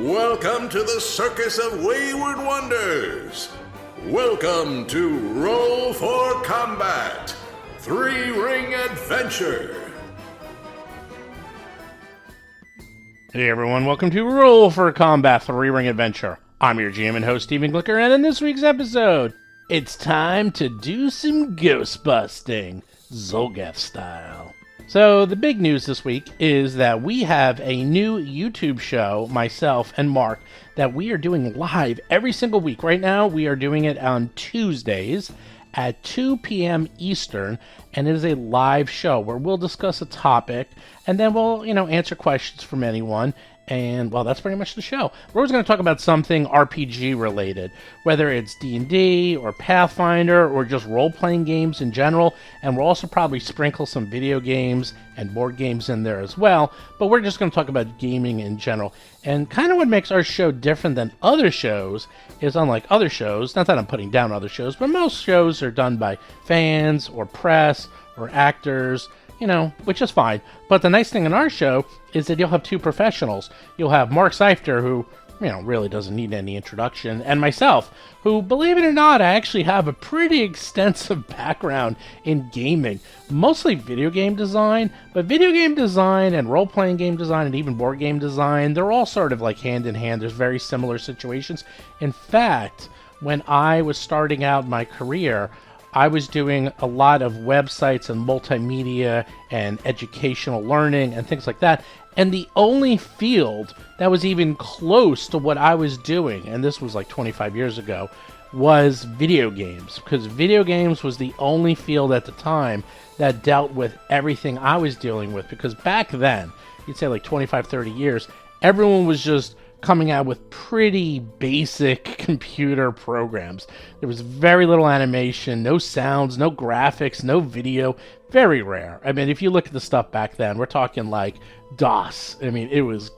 Welcome to the Circus of Wayward Wonders. Welcome to Roll for Combat, Three-Ring Adventure. Hey everyone, welcome to Roll for Combat, Three-Ring Adventure. I'm your GM and host, Stephen Glicker, and in this week's episode, it's time to do some ghostbusting, Zolgath style. So the big news this week is that we have a new YouTube show, myself and Mark, that we are doing live every single week. Right now, we are doing it on Tuesdays at 2 p.m. Eastern, and it is a live show where we'll discuss a topic, and then we'll, answer questions from anyone. And, well, that's pretty much the show. We're always going to talk about something RPG-related, whether it's D&D or Pathfinder or just role-playing games in general. And we'll also probably sprinkle some video games and board games in there as well. But we're just going to talk about gaming in general. And kind of what makes our show different than other shows is, unlike other shows, not that I'm putting down other shows, but most shows are done by fans or press or actors, which is fine. But the nice thing in our show is that you'll have two professionals. You'll have Mark Seifter, who, really doesn't need any introduction, and myself, who, believe it or not, I actually have a pretty extensive background in gaming. Mostly video game design, but video game design and role-playing game design and even board game design, they're all sort of like hand in hand. There's very similar situations. In fact, when I was starting out my career, I was doing a lot of websites and multimedia and educational learning and things like that. And the only field that was even close to what I was doing, and this was like 25 years ago, was video games. Because video games was the only field at the time that dealt with everything I was dealing with. Because back then, you'd say like 25, 30 years, everyone was just coming out with pretty basic computer programs. There was very little animation, no sounds, no graphics, no video. Very rare. I mean, if you look at the stuff back then, we're talking like DOS. I mean, it was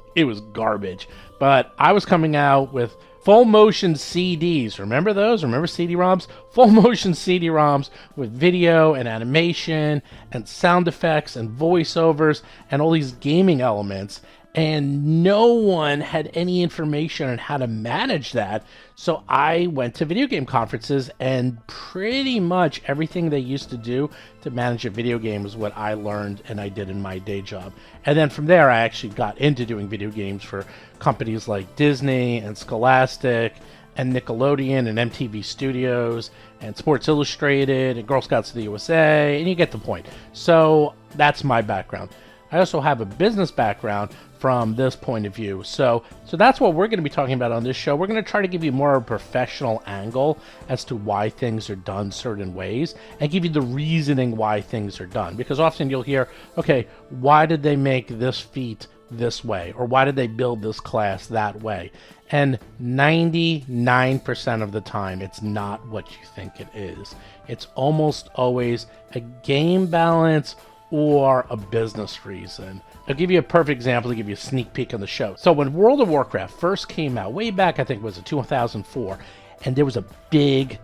garbage. But I was coming out with full motion CDs. Remember those? Remember CD-ROMs? Full motion CD-ROMs with video and animation and sound effects and voiceovers and all these gaming elements. And no one had any information on how to manage that. So I went to video game conferences, and pretty much everything they used to do to manage a video game was what I learned and I did in my day job. And then from there, I actually got into doing video games for companies like Disney and Scholastic and Nickelodeon and MTV Studios and Sports Illustrated and Girl Scouts of the USA, and you get the point. So that's my background. I also have a business background from this point of view. So that's what we're going to be talking about on this show. We're going to try to give you more of a professional angle as to why things are done certain ways and give you the reasoning why things are done. Because often you'll hear, okay, why did they make this feat this way? Or why did they build this class that way? And 99% of the time, it's not what you think it is. It's almost always a game balance or a business reason. I'll give you a perfect example to give you a sneak peek on the show. So when World of Warcraft first came out, way back, I think it was in 2004, and there was a big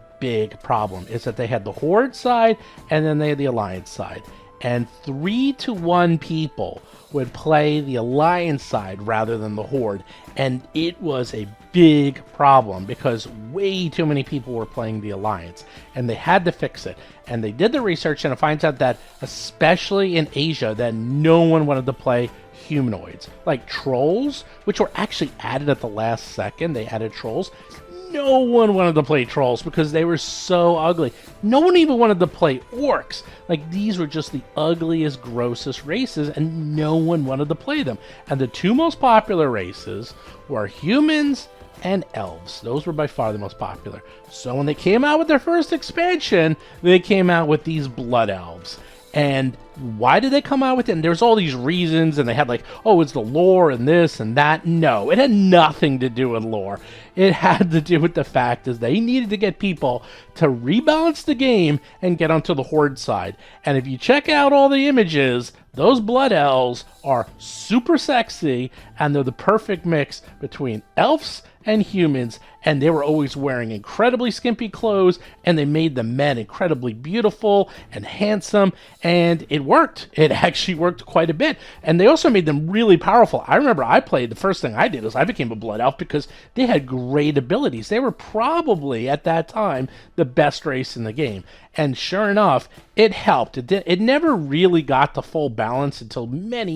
problem, is that they had the Horde side and then they had the Alliance side. And 3-1 people would play the Alliance side rather than the Horde. And it was a big problem because way too many people were playing the Alliance. And they had to fix it. And they did the research, and it finds out that, especially in Asia, that no one wanted to play humanoids. Like trolls, which were actually added at the last second. They added trolls. No one wanted to play trolls because they were so ugly. No one even wanted to play orcs. Like, these were just the ugliest, grossest races, and no one wanted to play them. And the two most popular races were humans and elves. Those were by far the most popular. So when they came out with their first expansion, they came out with these blood elves. And why did they come out with it? And there's all these reasons, and they had like, oh, it's the lore and this and that. No, it had nothing to do with lore. It had to do with the fact is they needed to get people to rebalance the game and get onto the Horde side. And if you check out all the images, those blood elves are super sexy, and they're the perfect mix between elves and humans, and they were always wearing incredibly skimpy clothes, and they made the men incredibly beautiful and handsome, and it worked. It actually worked quite a bit. And they also made them really powerful. I remember I played, the first thing I did is I became a Blood Elf because they had great abilities. They were probably, at that time, the best race in the game. And sure enough, it helped. It never really got the full balance until many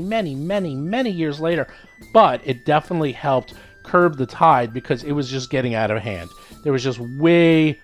years later, but it definitely helped curb the tide because it was just getting out of hand. There was just way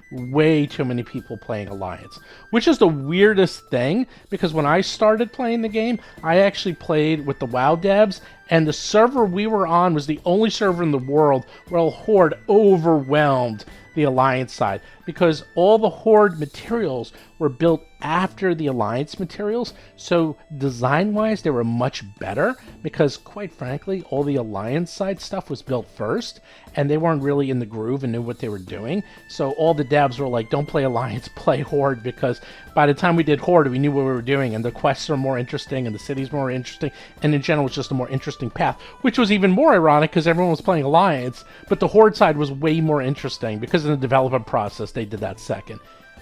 too many people playing Alliance, which is the weirdest thing because when I started playing the game, I actually played with the WoW devs, and the server we were on was the only server in the world where Horde overwhelmed the Alliance side because all the Horde materials were built after the Alliance materials, so design-wise they were much better because, quite frankly, all the Alliance side stuff was built first, and they weren't really in the groove and knew what they were doing, so all the devs were like, don't play Alliance, play Horde, because by the time we did Horde, we knew what we were doing, and the quests are more interesting, and the city's more interesting, and in general, it's just a more interesting path, which was even more ironic because everyone was playing Alliance, but the Horde side was way more interesting because in the development process, they did that second.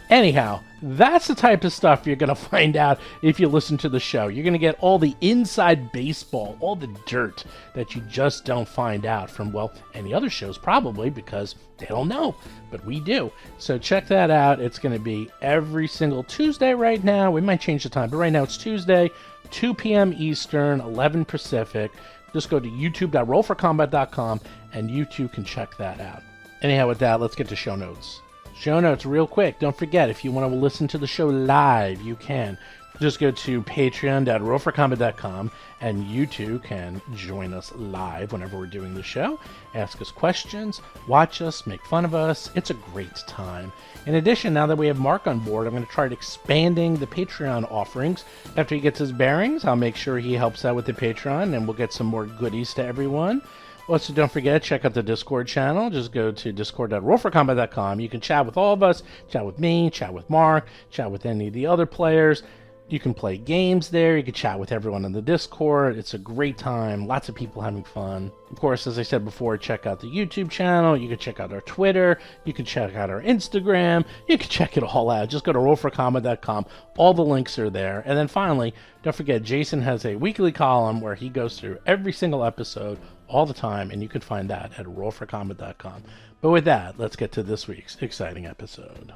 Anyhow, that's the type of stuff you're going to find out if you listen to the show. You're going to get all the inside baseball, all the dirt that you just don't find out from, well, any other shows probably because they don't know, but we do. So check that out. It's going to be every single Tuesday right now. We might change the time, but right now it's Tuesday, 2 p.m. Eastern, 11 Pacific. Just go to youtube.rollforcombat.com and you too can check that out. Anyhow, with that, let's get to show notes. Show notes real quick. Don't forget, if you want to listen to the show live, you can. Just go to patreon.rollforcombat.com and you too can join us live whenever we're doing the show. Ask us questions, watch us, make fun of us. It's a great time. In addition, now that we have Mark on board, I'm going to try expanding the Patreon offerings. After he gets his bearings, I'll make sure he helps out with the Patreon and we'll get some more goodies to everyone. Also, don't forget, check out the Discord channel. Just go to discord.rollforcombat.com. You can chat with all of us, chat with me, chat with Mark, chat with any of the other players. You can play games there. You can chat with everyone in the Discord. It's a great time. Lots of people having fun. Of course, as I said before, check out the YouTube channel. You can check out our Twitter. You can check out our Instagram. You can check it all out. Just go to rollforcombat.com. All the links are there. And then finally, don't forget, Jason has a weekly column where he goes through every single episode all the time, and you can find that at rollforcombat.com. But with that, let's get to this week's exciting episode.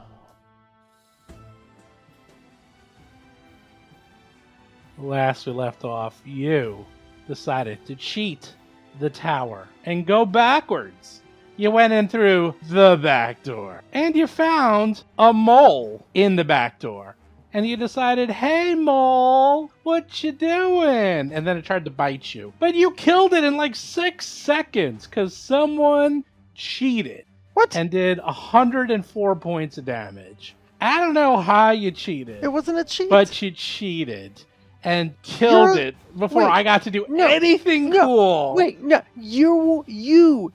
Last we left off, you decided to cheat the tower and go backwards. You went in through the back door, and you found a mole in the back door. And you decided, hey, mole, what you doing? And then it tried to bite you. But you killed it in like 6 seconds because someone cheated. What? And did 104 points of damage. I don't know how you cheated. It wasn't a cheat. But you cheated and killed it before I got to do anything cool. Wait, no. You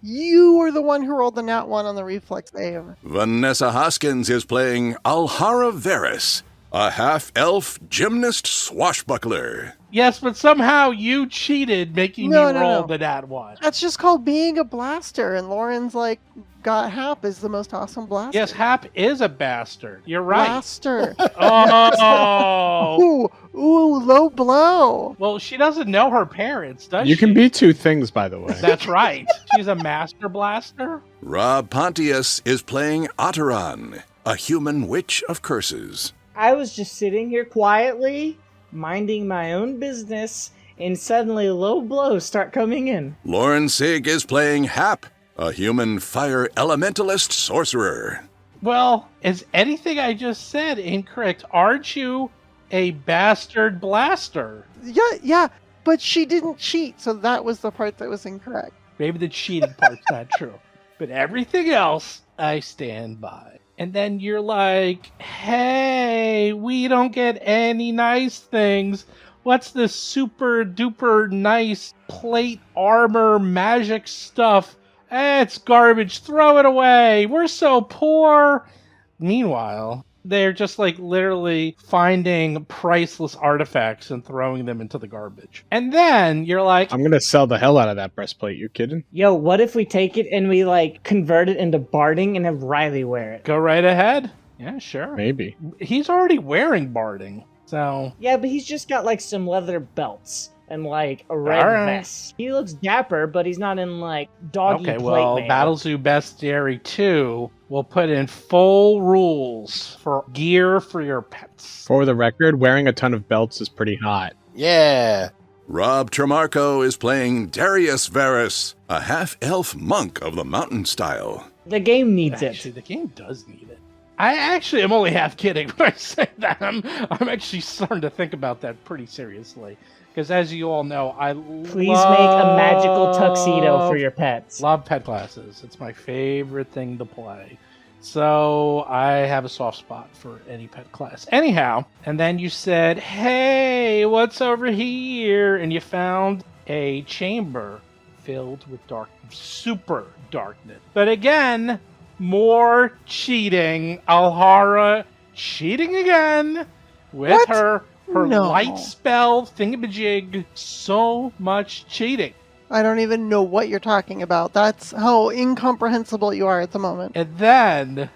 were the one who rolled the nat 1 on the reflex save. Vanessa Hoskins is playing Alhara Varys, a half-elf gymnast swashbuckler. Yes, but somehow you cheated making me roll the nat 1. That's just called being a blaster, and Lauren's like, got Hap is the most awesome blaster. Yes, Hap is a bastard. You're right. Blaster. Oh. Ooh, low blow. Well, she doesn't know her parents, does she? You can be two things, by the way. That's right. She's a master blaster. Rob Pontius is playing Otteron, a human witch of curses. I was just sitting here quietly, minding my own business, and suddenly low blows start coming in. Lauren Sig is playing Hap, a human fire elementalist sorcerer. Well, is anything I just said incorrect? Aren't you a bastard blaster? Yeah, but she didn't cheat, so that was the part that was incorrect. Maybe the cheating part's not true. But everything else, I stand by. And then you're like, hey, we don't get any nice things. What's this super duper nice plate armor magic stuff? It's garbage. Throw it away. We're so poor. Meanwhile, They're just like literally finding priceless artifacts and throwing them into the garbage. And then you're like, I'm gonna sell the hell out of that breastplate. You kidding? Yo, what if we take it and we like convert it into barding and have Riley wear it? go right ahead. Yeah, sure. Maybe. He's already wearing barding. So Yeah, but he's just got like some leather belts and like a red All right. vest. He looks dapper, but he's not in like doggy okay, plate well, mail. Battle Zoo Bestiary 2 will put in full rules for gear for your pets. For the record, wearing a ton of belts is pretty hot. Yeah. Rob Tremarco is playing Darius Varus, a half-elf monk of the mountain style. The game needs Actually, it. the game does need it. I actually am only half kidding when I say that. I'm actually starting to think about that pretty seriously. Because as you all know, I Please make a magical tuxedo for your pets. love pet classes. It's my favorite thing to play. So I have a soft spot for any pet class. Anyhow, and then you said, hey, what's over here? And you found a chamber filled with super darkness. But again, more cheating. Alhara cheating again with What? her No. light spell thingamajig. So much cheating. I don't even know what you're talking about. That's how incomprehensible you are at the moment. And then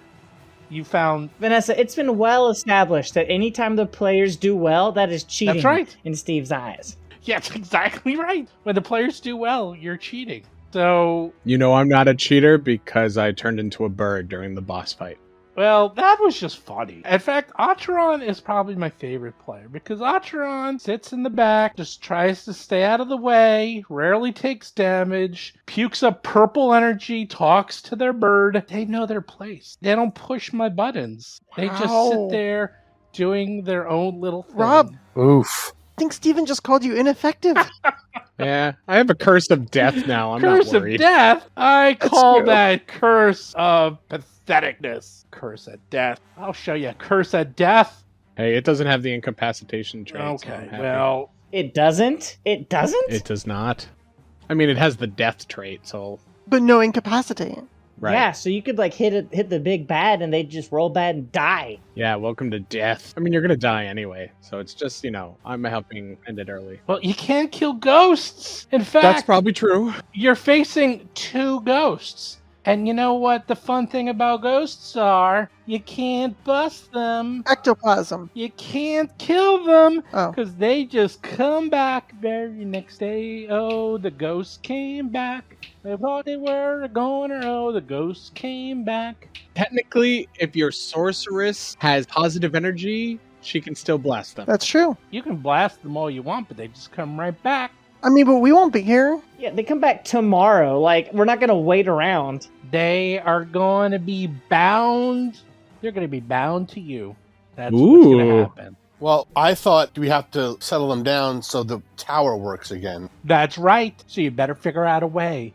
you found... Vanessa, it's been well established that anytime the players do well, that is cheating That's right. in Steve's eyes. Yeah, that's exactly right. When the players do well, you're cheating. So, You know I'm not a cheater because I turned into a bird during the boss fight. well, that was just funny. In fact, Acheron is probably my favorite player because Acheron sits in the back, just tries to stay out of the way, rarely takes damage, pukes up purple energy, talks to their bird. They know their place. They don't push my buttons. They just Wow. sit there doing their own little thing. Rob. Oof. I think Steven just called you ineffective. Yeah, I have a curse of death now. I'm Curse not of worried. death? I call true. that curse of patheticness. Curse of death. I'll show you a curse of death. Hey, it doesn't have the incapacitation trait. so I'm Okay, happy. well, It doesn't? It doesn't? It does not. I mean, it has the death trait, so... But no incapacitate. Right. Yeah, so you could like hit the big bad and they just roll bad and die. Yeah, welcome to death. I mean, you're gonna die anyway, so it's just, I'm helping end it early. well, you can't kill ghosts. In fact, That's probably true. you're facing 2 ghosts. And you know what the fun thing about ghosts are? You can't bust them. Ectoplasm. You can't kill them. Oh. Because they just come back very next day. Oh, the ghosts came back. They thought they were a goner. Oh, the ghosts came back. Technically, if your sorceress has positive energy, she can still blast them. That's true. You can blast them all you want, but they just come right back. I mean, but we won't be here. Yeah, they come back tomorrow. Like, we're not gonna wait around. They are going to be bound. They're going to be bound to you. That's what's going to Ooh. happen. Well, I thought we have to settle them down so the tower works again. That's right. So you better figure out a way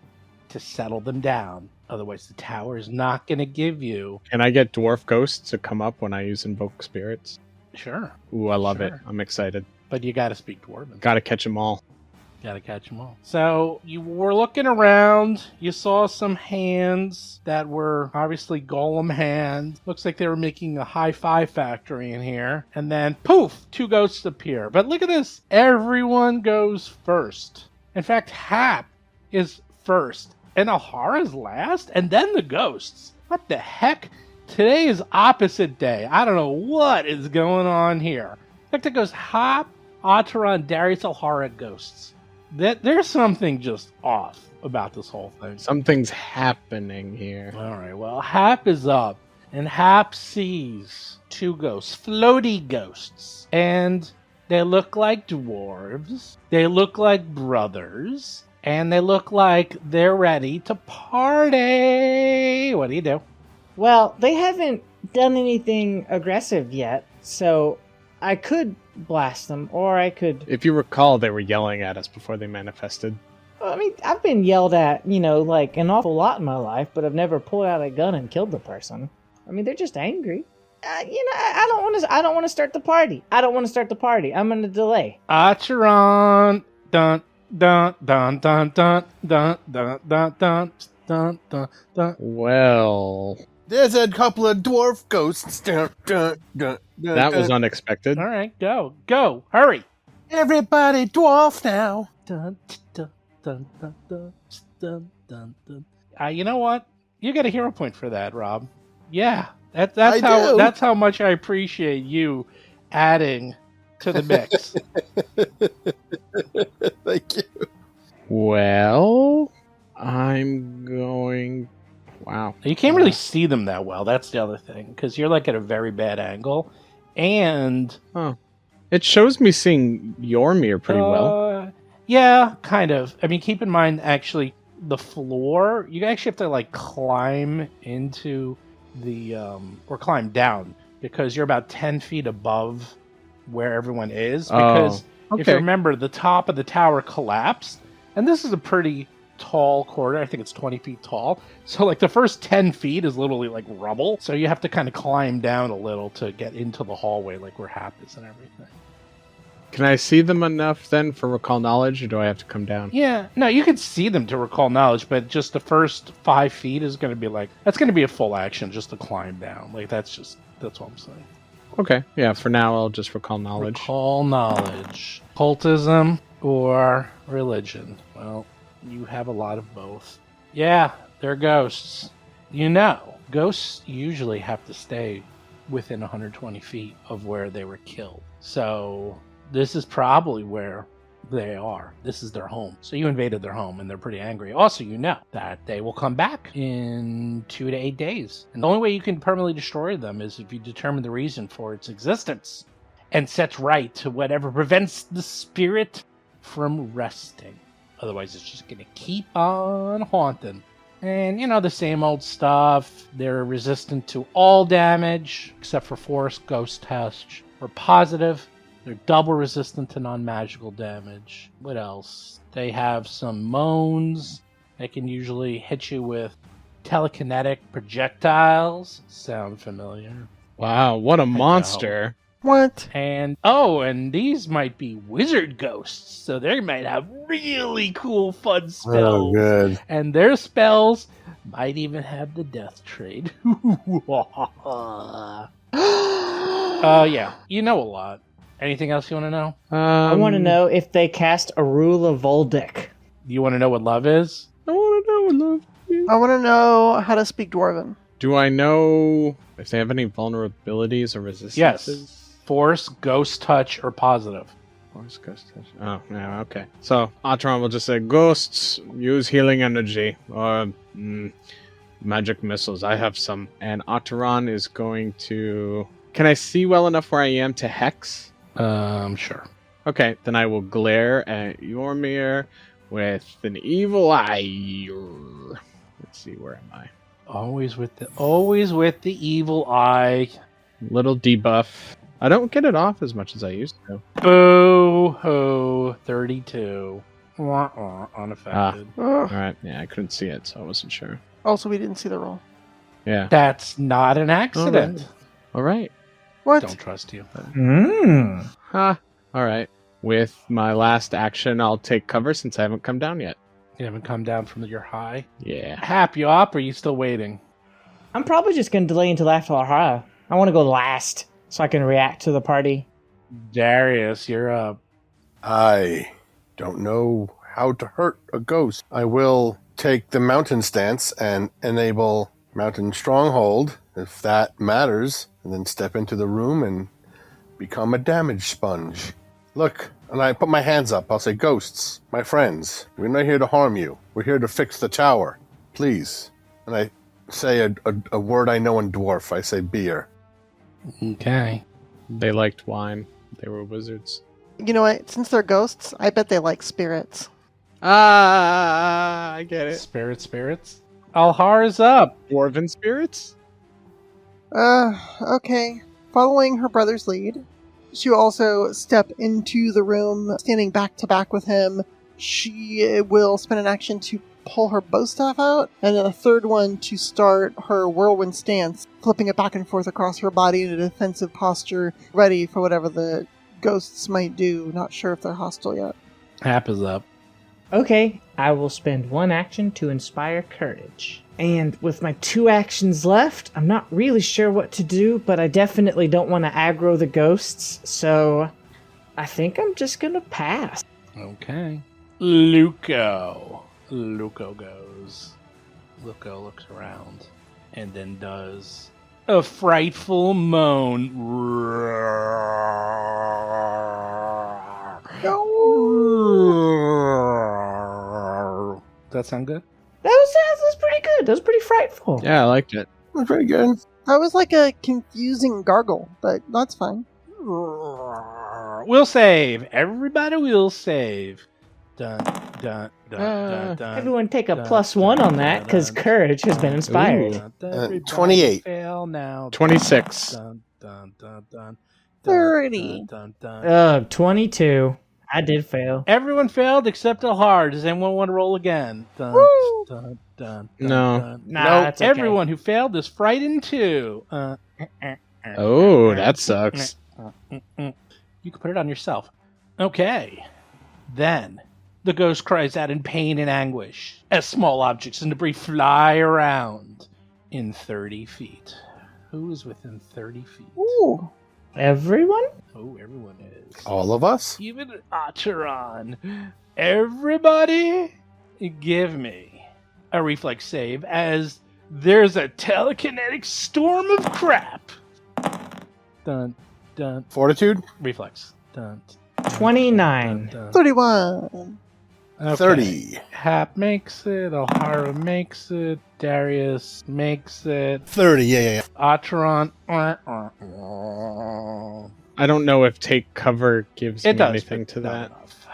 to settle them down. Otherwise, the tower is not going to give you. Can I get dwarf ghosts to come up when I use invoke spirits? Sure. Ooh, I love it. Sure. I'm excited. But you got to speak Dwarven. Gotta catch them all. Got to catch them all. So you were looking around. You saw some hands that were obviously golem hands. Looks like they were making a hi-fi factory in here. And then poof, 2 ghosts appear. But look at this. Everyone goes first. In fact, Hap is first. And Alhara's last. And then the ghosts. What the heck? Today is opposite day. I don't know what is going on here. In fact, it goes Hap, Acheron, Darius, Alhara, ghosts. There's something just off about this whole thing. Something's happening here. All right, well, Hap is up, and Hap sees 2 ghosts, floaty ghosts, and they look like dwarves, they look like brothers, and they look like they're ready to party. What do you do? Well, they haven't done anything aggressive yet, so I could blast them, or I could... If you recall, they were yelling at us before they manifested. I mean, I've been yelled at, like an awful lot in my life, but I've never pulled out a gun and killed the person. I mean, they're just angry. I don't want to start the party. I'm going to delay. Acheron, dun dun dun dun dun dun dun dun dun dun dun dun. Well, There's a couple of dwarf ghosts. Dun, dun, dun, dun, That was dun. unexpected. All right, go, hurry. Everybody dwarf now. Dun, dun, dun, dun, dun, dun, dun, dun. You know what? You get a hero point for that, Rob. Yeah, that's I how do. that's how much I appreciate you adding to the mix. Thank you. Well, I'm going... Wow. You can't really see them that well. That's the other thing, because you're like at a very bad angle, and It shows me seeing Yormir pretty well. Yeah, kind of. I mean, keep in mind, actually, the floor, you actually have to, like, climb into the, or climb down, because you're about 10 feet above where everyone is. Because if you remember, the top of the tower collapsed, and this is a pretty tall corridor. I think it's 20 feet tall. So, like, the first 10 feet is literally, like, rubble. So you have to kind of climb down a little to get into the hallway, like, where Hap is and everything. Can I see them enough then for recall knowledge, or do I have to come down? Yeah, no, you could see them to recall knowledge, but just the first 5 feet is going to be like, that's going to be a full action just to climb down. Like, that's what I'm saying. Okay, yeah, for now I'll just recall knowledge. Recall knowledge. Cultism or religion? Well, you have a lot of both. Yeah, they're ghosts. You know, ghosts usually have to stay within 120 feet of where they were killed. So this is probably where they are. This is their home. So you invaded their home and they're pretty angry. Also, you know that they will come back in 2 to 8 days. And the only way you can permanently destroy them is if you determine the reason for its existence and sets right to whatever prevents the spirit from resting. Otherwise, it's just going to keep on haunting. And, you know, the same old stuff. They're resistant to all damage, except for force, ghost touch, or positive. They're double resistant to non-magical damage. What else? They have some moans. They can usually hit you with telekinetic projectiles. Sound familiar? Wow, what a monster. What? And these might be wizard ghosts, so they might have really cool, fun spells. Oh, good. And their spells might even have the death trade. Yeah, you know a lot. Anything else you want to know? I want to know if they cast a rule of Voldic. You want to know what love is? I want to know what love is. I want to know how to speak Dwarven. Do I know if they have any vulnerabilities or resistances? Yes. Force, ghost touch, or positive. Force, ghost touch. Oh, yeah, okay. So, Atron will just say, ghosts, use healing energy, or magic missiles. I have some. And Atron is going to... Can I see well enough where I am to hex? Sure. Okay, then I will glare at Yormir with an evil eye. Let's see, where am I? Always with the evil eye. Little debuff. I don't get it off as much as I used to. Boo-hoo, 32. Wah-wah, unaffected. Ugh. Alright, yeah, I couldn't see it, so I wasn't sure. Also, we didn't see the roll. Yeah. That's not an accident. Alright. What? Don't trust you. Huh. Alright. With my last action, I'll take cover since I haven't come down yet. You haven't come down from your high. Yeah. Hap, you up, or are you still waiting? I'm probably just going to delay until after our high. I want to go last so I can react to the party. Darius, you're up. I don't know how to hurt a ghost. I will take the mountain stance and enable mountain stronghold, if that matters, and then step into the room and become a damage sponge. Look, and I put my hands up. I'll say, ghosts, my friends, we're not here to harm you. We're here to fix the tower. Please. And I say a word I know in dwarf. I say beer. Okay. They liked wine. They were wizards. You know what? Since they're ghosts, I bet they like spirits. I get it. Spirits. Alhar's up. Dwarven spirits? Okay. Following her brother's lead, she will also step into the room, standing back to back with him. She will spend an action to pull her bow staff out, and then a third one to start her whirlwind stance, flipping it back and forth across her body in a defensive posture, ready for whatever the ghosts might do. Not sure if they're hostile yet. Hap is up. Okay, I will spend 1 action to inspire courage. And with my 2 actions left, I'm not really sure what to do, but I definitely don't want to aggro the ghosts, so I think I'm just gonna pass. Okay. Luco. Luco goes. Luco looks around and then does a frightful moan. Does that sound good? That was pretty good. That was pretty frightful. Yeah, I liked it. That's pretty good. That was like a confusing gargle, but that's fine. We'll save. Everybody will save. Dun, dun, dun, dun. Everyone take a +1 on that, because courage has been inspired. Everybody 28. Fail now. 26. Dun, dun, dun, dun, 30. dun, dun, dun. 22. I did fail. Everyone failed except Alhar. Does anyone want to roll again? Dun, Woo! dun, dun, No. dun. Nah, Nope. that's okay. Everyone who failed is frightened too. Oh, that sucks. You can put it on yourself. Okay. Then the ghost cries out in pain and anguish as small objects and debris fly around in 30 feet. Who is within 30 feet? Ooh. Everyone? Oh, everyone is. All of us? Even Acheron. Everybody, give me a reflex save as there's a telekinetic storm of crap. Dun, dun. Fortitude? Reflex. Dun, 29. dun. 31. Okay. 30. Hap makes it. O'Hara makes it. Darius makes it. 30, yeah. Acheron. I don't know if take cover gives It me does. anything but to not that. enough.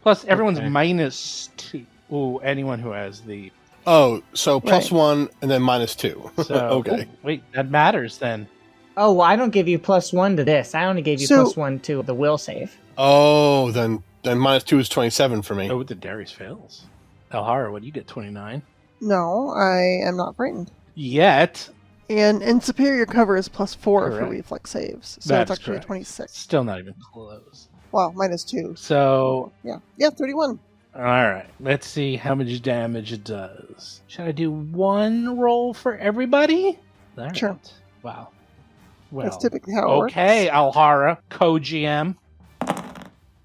Plus, everyone's Okay. -2. Ooh, anyone who has the. Oh, so plus Right. 1 and then -2. So, Okay. oh, wait, that matters then. Oh, well, I don't give you +1 to this. I only gave you So- +1 to the will save. Oh, then -2 is 27 for me. Oh, the Darius fails. Alhara, what do you get? 29. No, I am not frightened. Yet, And in superior cover is +4 for Correct. reflex saves. So That's it's actually correct. a 26. Still not even close. Wow, -2. So, Yeah. Yeah, 31. all right. Let's see how much damage it does. Should I do one roll for everybody? All right. Sure. Wow. Well, That's typically how it works. okay, Alhara, co-GM.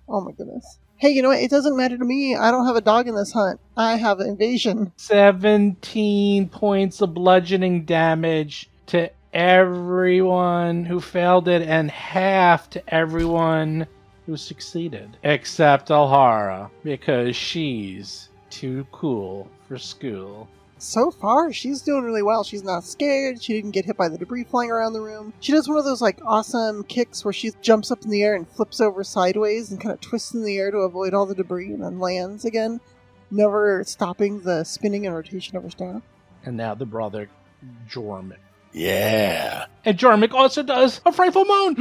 Oh my goodness. Hey, you know what? It doesn't matter to me. I don't have a dog in this hunt. I have invasion. 17 points of bludgeoning damage to everyone who failed it, and half to everyone who succeeded. Except Alhara, because she's too cool for school. So far, she's doing really well. She's not scared. She didn't get hit by the debris flying around the room. She does one of those like awesome kicks where she jumps up in the air and flips over sideways and kind of twists in the air to avoid all the debris and then lands again, never stopping the spinning and rotation of her staff. And now the brother, Jormik. Yeah. And Jormik also does a frightful moan.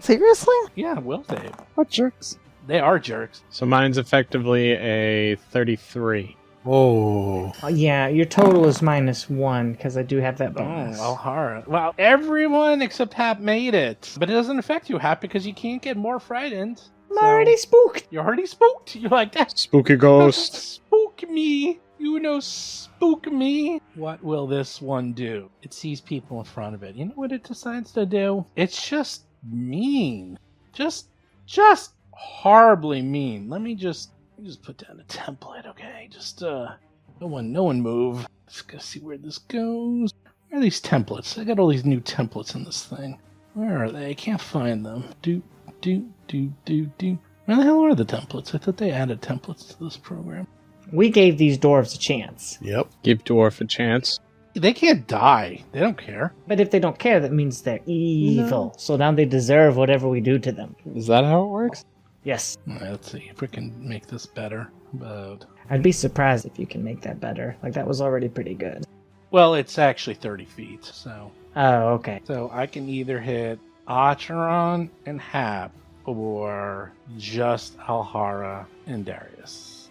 Seriously? Yeah, will save. What jerks? They are jerks. So mine's effectively a 33. Oh. Yeah, your total is -1, because I do have that bonus. Oh, Alhara. Well, everyone except Hap made it. But it doesn't affect you, Hap, because you can't get more frightened. I'm already spooked. You're already spooked. You're like, that Spooky ghost. spook me. You know, spook me. What will this one do? It sees people in front of it. You know what it decides to do? It's just mean. Just horribly mean. Let me just put down a template, okay? Just no one move. Just gotta see where this goes. Where are these templates? I got all these new templates in this thing. Where are they? I can't find them. Do. Where the hell are the templates? I thought they added templates to this program. We gave these dwarves a chance. Yep. Give dwarf a chance. They can't die. They don't care. But if they don't care, that means they're evil. So now they deserve whatever we do to them. Is that how it works? Yes. All right, let's see if we can make this better. But I'd be surprised if you can make that better. Like, that was already pretty good. well, it's actually 30 feet, so Oh, okay. I can either hit Acheron and Hap or just Alhara and Darius.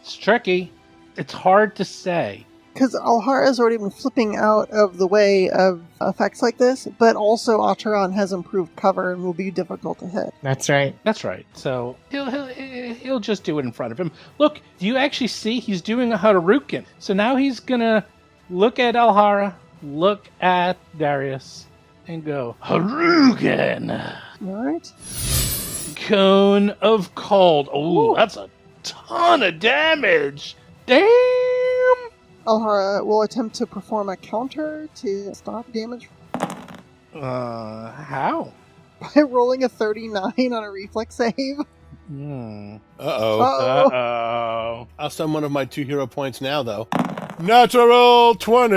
It's tricky. It's hard to say Because Alhara has already been flipping out of the way of effects like this, but also Ataran has improved cover and will be difficult to hit. That's right. That's right. So he'll just do it in front of him. Look, do you actually see he's doing a Haruken? So now he's gonna look at Alhara, look at Darius, and go Haruken. Alright. Cone of Cold. Oh, that's a ton of damage. Damn. Alhara will attempt to perform a counter to stop damage How? by rolling a 39 on a reflex save. Hmm. Uh-oh. Uh-oh. I'll spend one of my 2 hero points now, though. Natural 20!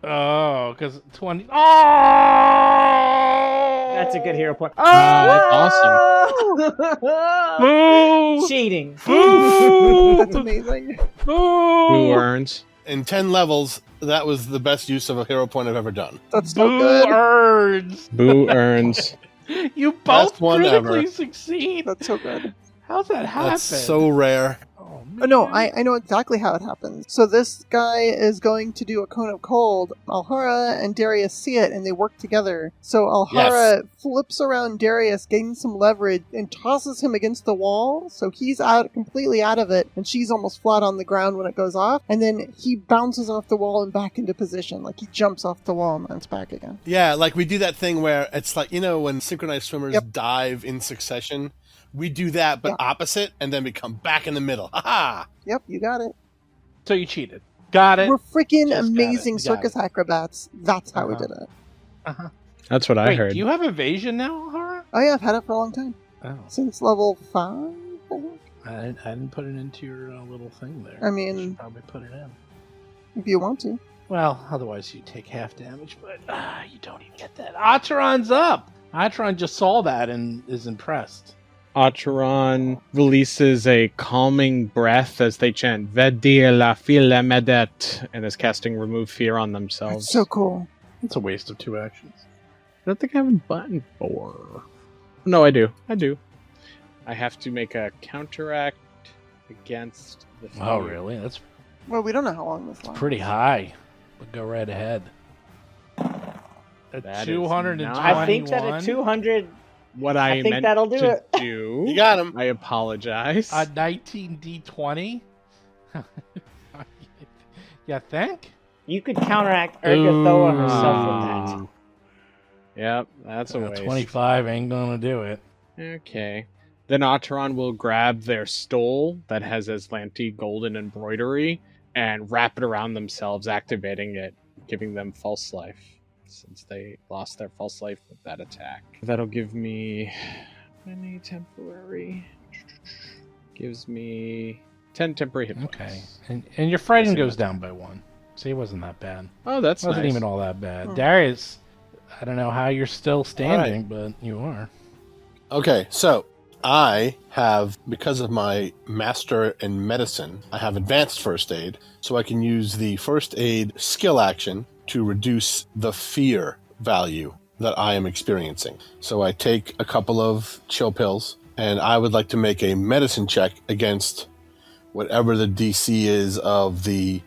Oh, because 20. Oh! That's a good hero point. That's Boo! Cheating. Boo! That's amazing. Boo! Who earns? In 10 levels, that was the best use of a hero point I've ever done. That's so Boo good. earns. Boo earns. You both Best one critically ever. succeed. That's so good. How's that happen? That's so rare. Oh, Oh, no, man. I know exactly how it happens. So this guy is going to do a cone of cold. Alhara and Darius see it, and they work together. So Alhara flips around Darius, gains some leverage, and tosses him against the wall. So he's completely out of it, and she's almost flat on the ground when it goes off. And then he bounces off the wall and back into position. Like he jumps off the wall and lands back again. Yeah, like we do that thing where it's like, when synchronized swimmers Yep. dive in succession, we do that, but Yeah. opposite, and then we come back in the middle. Ha-ha! Yep, you got it. So you cheated. Got it. We're freaking Just got amazing it. Got circus acrobats. That's how we Uh-huh. did it. Uh-huh. That's what I Wait, heard. do you have evasion now, Hara? Oh yeah, I've had it for a long time. Oh. Since level 5, I think. I didn't put it into your little thing there. I mean- You should probably put it in. If you want to. Well, otherwise you take half damage, but you don't even get that. Ataran's up! Ataran just saw that and is impressed. Acheron releases a calming breath as they chant Vedir la fila medet and is casting Remove Fear on themselves. That's so cool. It's a waste of 2 actions. I don't think I have a button for. No, I do. I have to make a counteract against the fear. Oh, really? That's Well, we don't know how long this lasts. pretty high. But go right ahead. At That is 221. I think that at 200, What I I think meant that'll do to it. do. You got him. I apologize. A 19d20? You think? you could counteract Ergothoa herself with that. Yep, that's a waste. 25 ain't gonna do it. Okay. Then Acheron will grab their stole that has Aslanti golden embroidery and wrap it around themselves, activating it, giving them false life, since they lost their false life with that attack. That'll give me any temporary. Gives me 10 temporary hit points. Okay. And your frightened Yes, goes down by 1. So he wasn't that bad. Oh, that's Wasn't nice. even all that bad. Hmm. Darius, I don't know how you're still standing, but you are. Okay, so I have, because of my master in medicine, I have advanced first aid, so I can use the first aid skill action to reduce the fear value that I am experiencing. So I take a couple of chill pills, and I would like to make a medicine check against whatever the DC is of the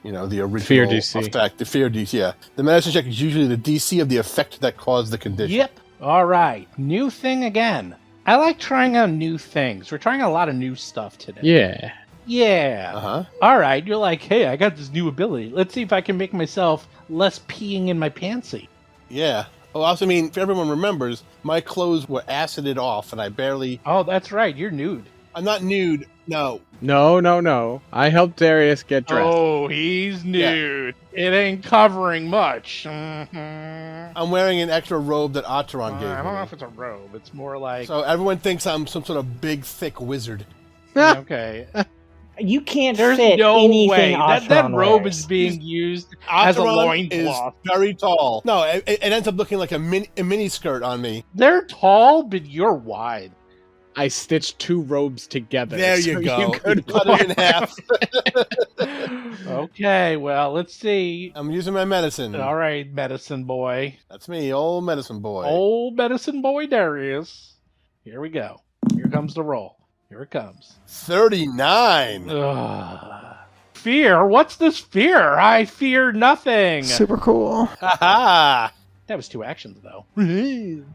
original Fear DC. effect. The fear DC, yeah. The medicine check is usually the DC of the effect that caused the condition. Yep. All right. New thing again. I like trying out new things. We're trying a lot of new stuff today. Yeah. Yeah. Uh-huh. All right. You're like, hey, I got this new ability. Let's see if I can make myself less peeing in my pantsy. Yeah. Well, also, if everyone remembers, my clothes were acided off, and I barely... Oh, that's right. You're nude. I'm not nude. No. No. I helped Darius get dressed. Oh, he's nude. It ain't covering much. Mhm. I'm wearing an extra robe that Acheron gave I don't know me. if it's a robe. It's more like... So everyone thinks I'm some sort of big, thick wizard. Okay. You can't There's fit no anything way. That Atron robe wears. is being used as a Acheron is loincloth. very tall. No, it ends up looking like a mini skirt on me. They're tall, but you're wide. I stitched 2 robes together. There so you go. You could cut it in half. Okay, well, let's see. I'm using my medicine. All right, medicine boy. That's me, old medicine boy. Old medicine boy Darius. Here we go. Here comes the roll. Here it comes. 39. Ugh. fear? What's this fear? I fear nothing. Super cool. Ha That was 2 actions, though.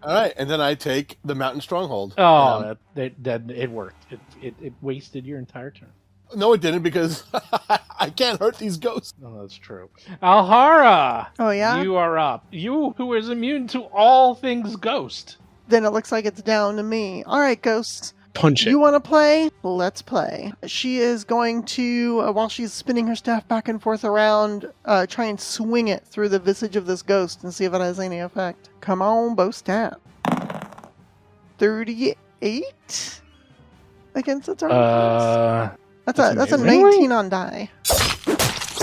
All right, and then I take the mountain stronghold. Oh, that it worked. It wasted your entire turn. No, it didn't, because I can't hurt these ghosts. No, that's true. Alhara! Oh, yeah? You are up. You who is immune to all things ghost. Then it looks like it's down to me. All right, ghosts. Punch it. You want to play? Let's play. She is going to, while she's spinning her staff back and forth around, try and swing it through the visage of this ghost and see if it has any effect. Come on, bow staff. 38 against its armor class. That's a amazing. 19 on die.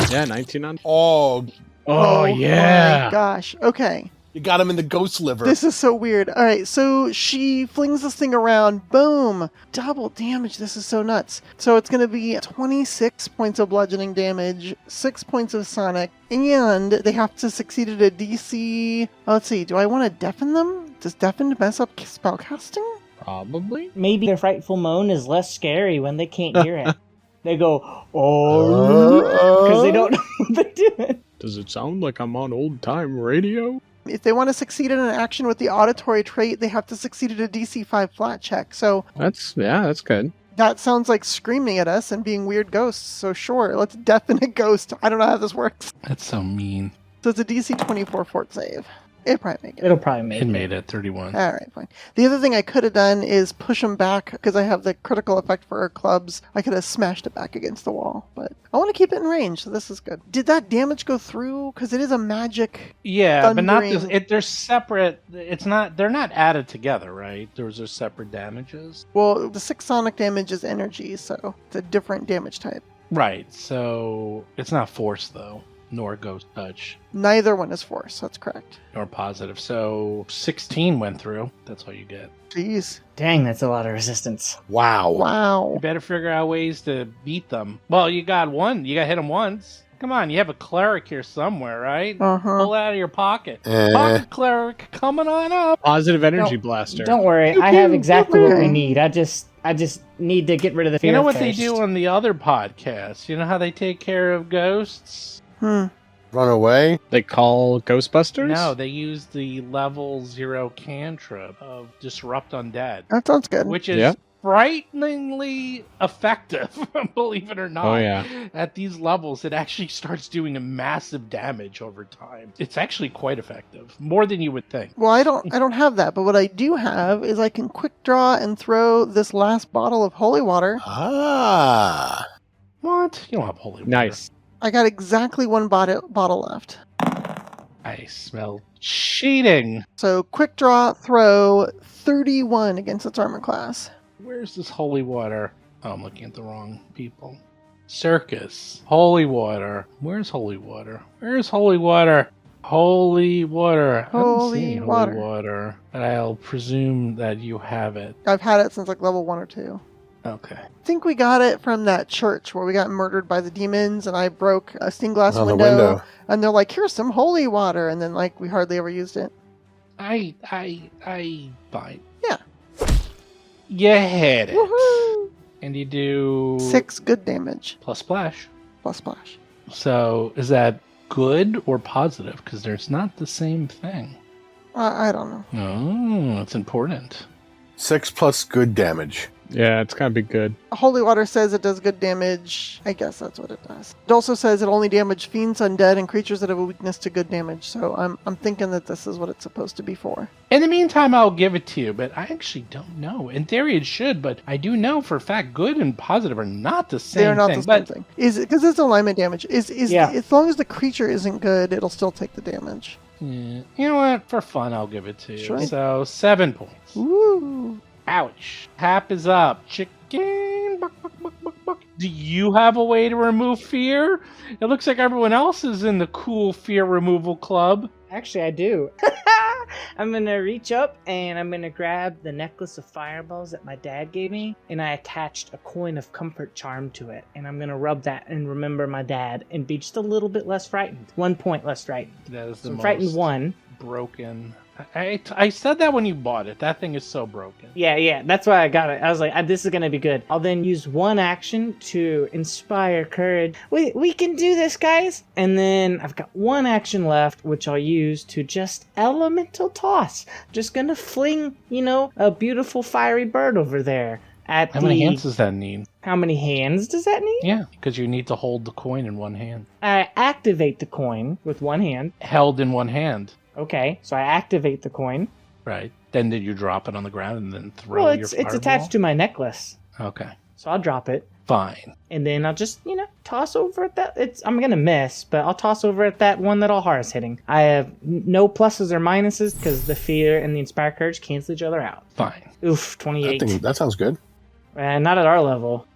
Yeah, 19 on. Oh yeah. my gosh. Okay. You got him in the ghost liver. This is so weird. All right, so she flings this thing around. Boom. Double damage. This is so nuts. So it's going to be 26 points of bludgeoning damage, 6 points of sonic, and they have to succeed at a DC. Let's see. Do I want to deafen them? Does deafen mess up spellcasting? Probably. Maybe their frightful moan is less scary when they can't hear it. They go, oh, because they don't know what they're doing. Does it sound like I'm on old time radio? If they want to succeed in an action with the auditory trait, they have to succeed at a DC 5 flat check. So That's good. that sounds like screaming at us and being weird ghosts. So sure, let's deafen a ghost. I don't know how this works. That's so mean. So it's a DC 24 fort save. It probably make it. It'll probably make It it. made it 31. All right, fine. The other thing I could have done is push them back because I have the critical effect for her clubs. I could have smashed it back against the wall, but I want to keep it in range, so this is good. Did that damage go through? Because it is a magic. Yeah, but not this. Thundering. They're separate. It's not. They're not added together, right? Those are separate damages. Well, the 6 sonic damage is energy, so it's a different damage type. Right. So it's not force though, nor ghost touch, Neither one is force. That's correct. nor positive. So 16 went through. That's all you get. Jeez. Dang, that's a lot of resistance. Wow. You Wow. better figure out ways to beat them. Well, you got one. You got to hit them once. Come on, you have a cleric here somewhere, right? Uh-huh. Pull it out of your pocket. Eh. Pocket cleric coming on up. Positive energy blaster. Don't worry, I have exactly what we need. I just need to get rid of the fear. You know what they first. do on the other podcasts? You know how they take care of ghosts? Hmm. Run away? They call Ghostbusters? No, they use the level 0 cantrip of Disrupt Undead, That sounds good. which is Yeah. frighteningly effective, believe it or not. Oh, yeah. At these levels, it actually starts doing a massive damage over time. It's actually quite effective, more than you would think. Well, I don't have that, but what I do have is I can quick draw and throw this last bottle of holy water. Ah. What? You don't have holy water. Nice. I got exactly one bottle left. I smell cheating. So quick draw, throw 31 against its armor class. Where's this holy water? Oh, I'm looking at the wrong people. Circus. Holy water. Where's holy water? Where's holy water? Holy water. I haven't Holy seen water. holy water. But I'll presume that you have it. I've had it since like level 1 or 2. Okay. I think we got it from that church where we got murdered by the demons and I broke a stained glass Oh, the window. window. And they're like, here's some holy water. And then like we hardly ever used it. I fine. Yeah. You hit it. Woohoo! And you do 6 good damage plus splash. plus splash. So is that good or positive? Because there's not the same thing. I don't know. Oh, it's important. 6 plus good damage. Yeah, it's gotta be good. Holy water says it does good damage. I guess that's what it does. It also says it only damages fiends, undead, and creatures that have a weakness to good damage. So I'm thinking that this is what it's supposed to be for. In the meantime, I'll give it to you, but I actually don't know. In theory, it should, but I do know for a fact good and positive are not the same They are not thing. the same But thing. Is it because it's alignment damage? Yeah. As long as the creature isn't good, it'll still take the damage. yeah, you know what? For fun, I'll give it to you. Sure. So 7 points. Woo! Ouch. Tap is up. Chicken. Buck, buck, buck, buck, buck. Do you have a way to remove fear? It looks like everyone else is in the cool fear removal club. Actually, I do. I'm gonna reach up and I'm gonna grab the necklace of fireballs that my dad gave me, and I attached a coin of comfort charm to it, and I'm gonna rub that and remember my dad and be just a little bit less frightened. 1 point less frightened. That is the So I'm most frightened 1. broken I said that when you bought it. That thing is so broken. Yeah, that's why I got it. I was like, this is gonna be good. I'll then use one action to inspire courage. We can do this, guys! And then I've got one action left, which I'll use to just elemental toss. Just gonna fling, a beautiful fiery bird over there. How many hands does that need? How many hands does that need? Yeah, because you need to hold the coin in one hand. I activate the coin with one hand. Held in one hand. Okay, so I activate the coin. Right. Then did you drop it on the ground and then throw Well, your it's fireball? attached to my necklace. Okay. So I'll drop it. Fine. And then I'll just, toss over at that. I'm going to miss, but I'll toss over at that one that Alhara's hitting. I have no pluses or minuses because the fear and the inspire courage cancel each other out. Fine. Oof, 28. That sounds good. Not at our level.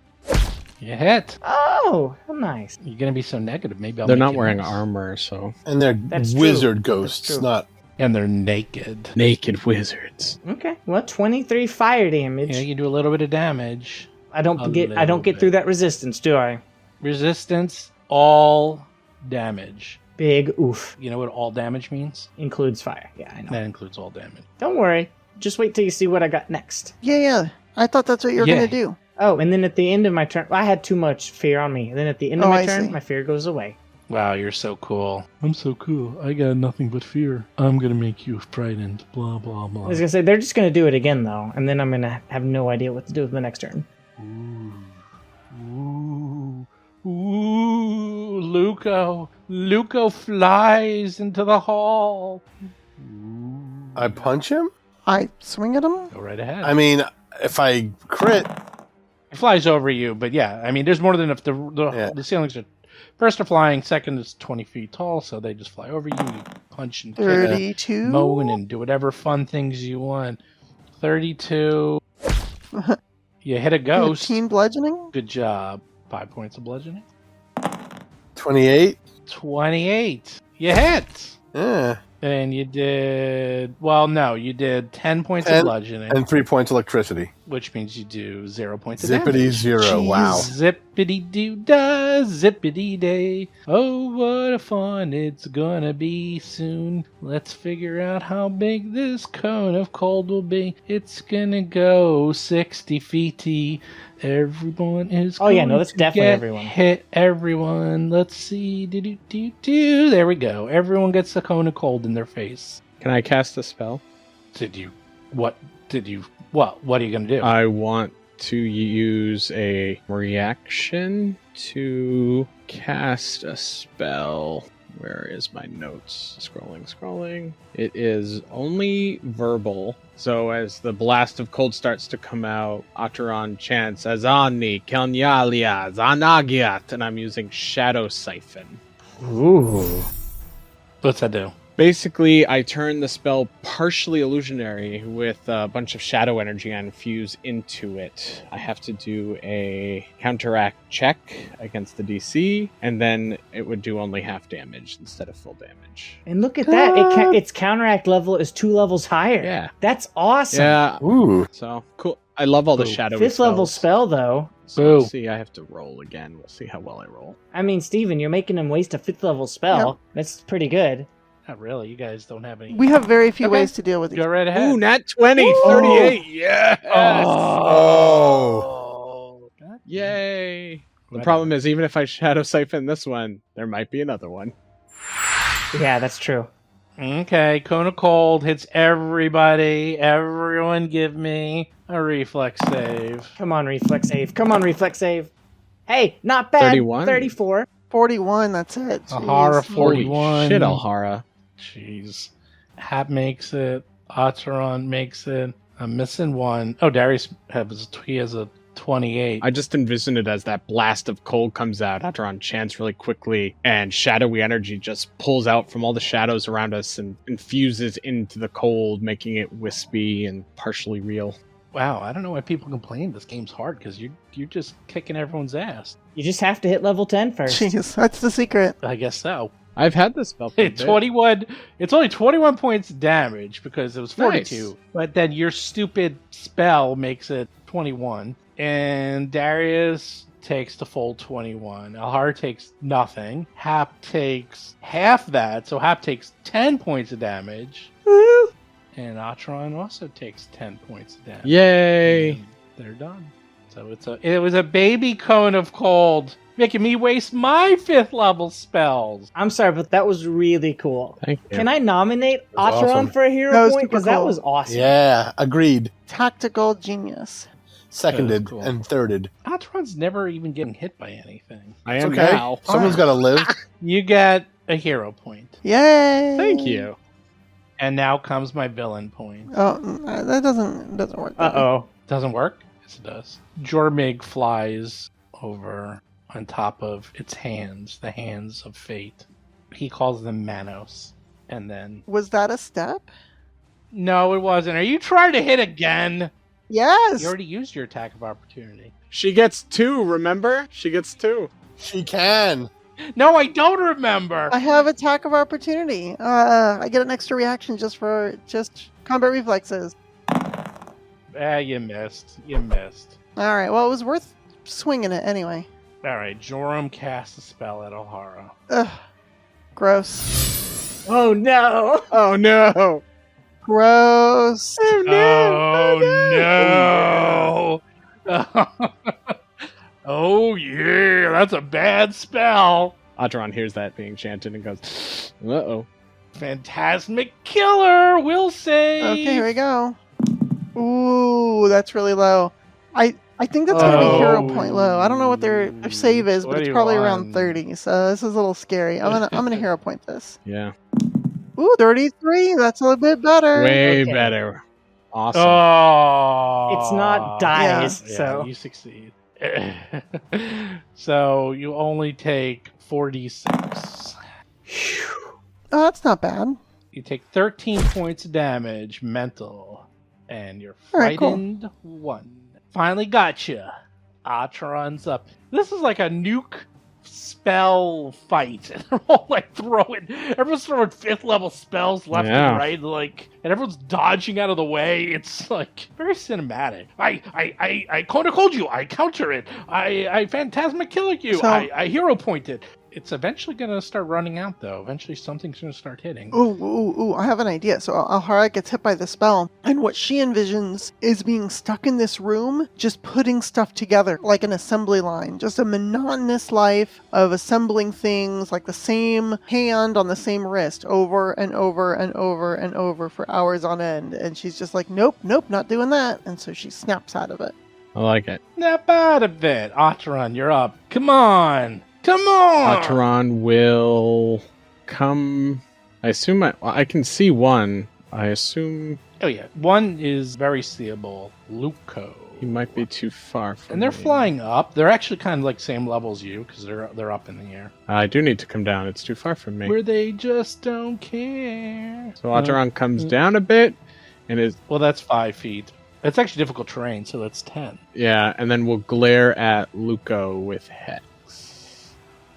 You hit. Oh, how nice. You're going to be so negative. Maybe I'll They're make not you wearing nice. armor, so... And they're That's wizard true. ghosts, That's true. not... And they're naked. Naked wizards. Okay, well, 23 fire damage. Yeah, you do a little bit of damage. I don't A get little through bit. that resistance, do I? Resistance, all damage. Big oof. You know what all damage means? Includes fire. Yeah, I know. That includes all damage. Don't worry. Just wait till you see what I got next. Yeah. I thought that's what you were Yeah. going to do. Oh, and then at the end of my turn, I had too much fear on me. And then at the end of Oh, my I turn, see. my fear goes away. Wow, you're so cool. I'm so cool. I got nothing but fear. I'm gonna make you frightened. Blah, blah, I blah. was gonna say they're just gonna do it again though, and then I'm gonna have no idea what to do with the next turn. Ooh. Ooh. Luco flies into the hall. I punch him? I swing at him? Go right ahead. I mean, if I crit... It flies over you, but yeah, I mean, there's more than enough. Yeah. The ceilings are... First are flying, second is 20 feet tall, so they just fly over you. You punch and kick, 32. moan, and do whatever fun things you want. 32. You hit a ghost. 15 bludgeoning? Good job. 5 points of bludgeoning. 28? 28. You hit. Yeah. And you did... Well, no, you did 10 points of 10 bludgeoning, And 3 points electricity. which means you do 0 points of Zippity damage. zero. Jeez. Wow. Zippity-doo-dah, zippity-day. Oh, what a fun it's gonna be soon. Let's figure out how big this cone of cold will be. It's gonna go 60 feet. Everyone is Oh, yeah, going no, that's to definitely get everyone. hit. Everyone. Let's see. Do-do-do-do. There we go. Everyone gets the cone of cold in their face. Can I cast a spell? What are you gonna do? I want to use a reaction to cast a spell. Where is my notes? Scrolling. It is only verbal. So as the blast of cold starts to come out, Ataran chants Azani, Kelnyalia, Zanagiat, and I'm using Shadow Siphon. Ooh. What's that do? Basically, I turn the spell partially illusionary with a bunch of shadow energy I infuse into it. I have to do a counteract check against the DC, and then it would do only half damage instead of full damage. And look at that. Its counteract level is 2 levels higher. Yeah. That's awesome. Yeah, Ooh. so cool. I love all the Boo. shadowy 5th level spells. spell, though. So Boo. let's see, I have to roll again. We'll see how well I roll. I mean, Steven, you're making him waste a 5th level spell. Yep. That's pretty good. Not really. You guys don't have any. We have very few Okay. ways to deal with these. Go right ahead. Ooh, nat 20, 38, yes! Oh. God. Yay! The Whatever. problem is, even if I shadow siphon this one, there might be another one. Yeah, that's true. Okay, Cone of Cold hits everybody. Everyone give me a reflex save. Come on, reflex save. Hey, not bad. 31? 34. 41, that's it. A horror Jeez. 41. Shit, Alhara. Jeez. Hap makes it. Ataran makes it. I'm missing one. Oh, Darius has a 28. I just envision it as that blast of cold comes out after on chance really quickly, and shadowy energy just pulls out from all the shadows around us and infuses into the cold, making it wispy and partially real. Wow, I don't know why people complain this game's hard, because you're just kicking everyone's ass. You just have to hit level 10 first. Jeez, that's the secret. I guess so. I've had this spell for a bit. 21. It's only 21 points damage because it was 42. Nice. But then your stupid spell makes it 21. And Darius takes the full 21. Alhar takes nothing. Hap takes half that, so Hap takes 10 points of damage. Woo! And Atron also takes 10 points of damage. Yay! And they're done. So it was a baby cone of cold, making me waste my 5th level spells. I'm sorry, but that was really cool. Thank you. Can I nominate That's Atron awesome. for a hero That was point? super Because that cool. was awesome. Yeah, agreed. Tactical genius. Seconded cool. and thirded. Atron's never even getting hit by anything. I It's am okay. now. Someone's got to live. You get a hero point. Yay! Thank you. And now comes my villain point. Oh, that doesn't work. Uh-oh. Doesn't work? Yes, it does. Jormig flies over on top of its hands, the hands of fate. He calls them Manos. And then... Was that a step? No, it wasn't. Are you trying to hit again? Yes. You already used your attack of opportunity. She gets 2, remember? She gets 2. She can. No, I don't remember. I have attack of opportunity. I get an extra reaction just combat reflexes. You missed. You missed. All right. Well, it was worth swinging it anyway. All right, Joram casts a spell at O'Hara. Ugh. Gross. Oh, no. Oh no! Gross. Oh, no! Oh, yeah, that's a bad spell. Atron hears that being chanted and goes, uh-oh. Phantasmic Killer will save. Okay, here we go. Ooh, that's really low. I think that's going to be hero point low. I don't know what their save is, What but do it's you probably around want? 30. So this is a little scary. I'm gonna hero point this. Yeah. Ooh, 33. That's a little bit better. Way Okay. better. Awesome. Oh. It's not dies, Yeah, so... you succeed. So you only take 46. Oh, that's not bad. You take 13 points of damage, mental, and you're All right, cool. frightened 1. Finally got you. Atron's up. This is like a nuke spell fight. They're all like everyone's throwing 5th level spells left Yeah. and right, and everyone's dodging out of the way. It's like very cinematic. I cone of cold you. I counter it. I phantasmic killer you. So- I hero point it. It's eventually going to start running out, though. Eventually, something's going to start hitting. Ooh, I have an idea. So Alhara gets hit by the spell, and what she envisions is being stuck in this room, just putting stuff together, like an assembly line. Just a monotonous life of assembling things, like the same hand on the same wrist, over and over and over and over for hours on end. And she's just like, nope, not doing that. And so she snaps out of it. I like it. Snap out of it. Atron, you're up. Come on. Come on. Atron will come... I assume I can see one. I assume Oh, yeah. One is very seeable. Luco. he might be too far from And they're me. flying up. They're actually kind of like same level as you because they're up in the air. I do need to come down. It's too far from me. Where they just don't care. So Atron comes down a bit, and is Well, that's 5 feet. It's actually difficult terrain, so that's 10. yeah, and then we'll glare at Luco with Hex.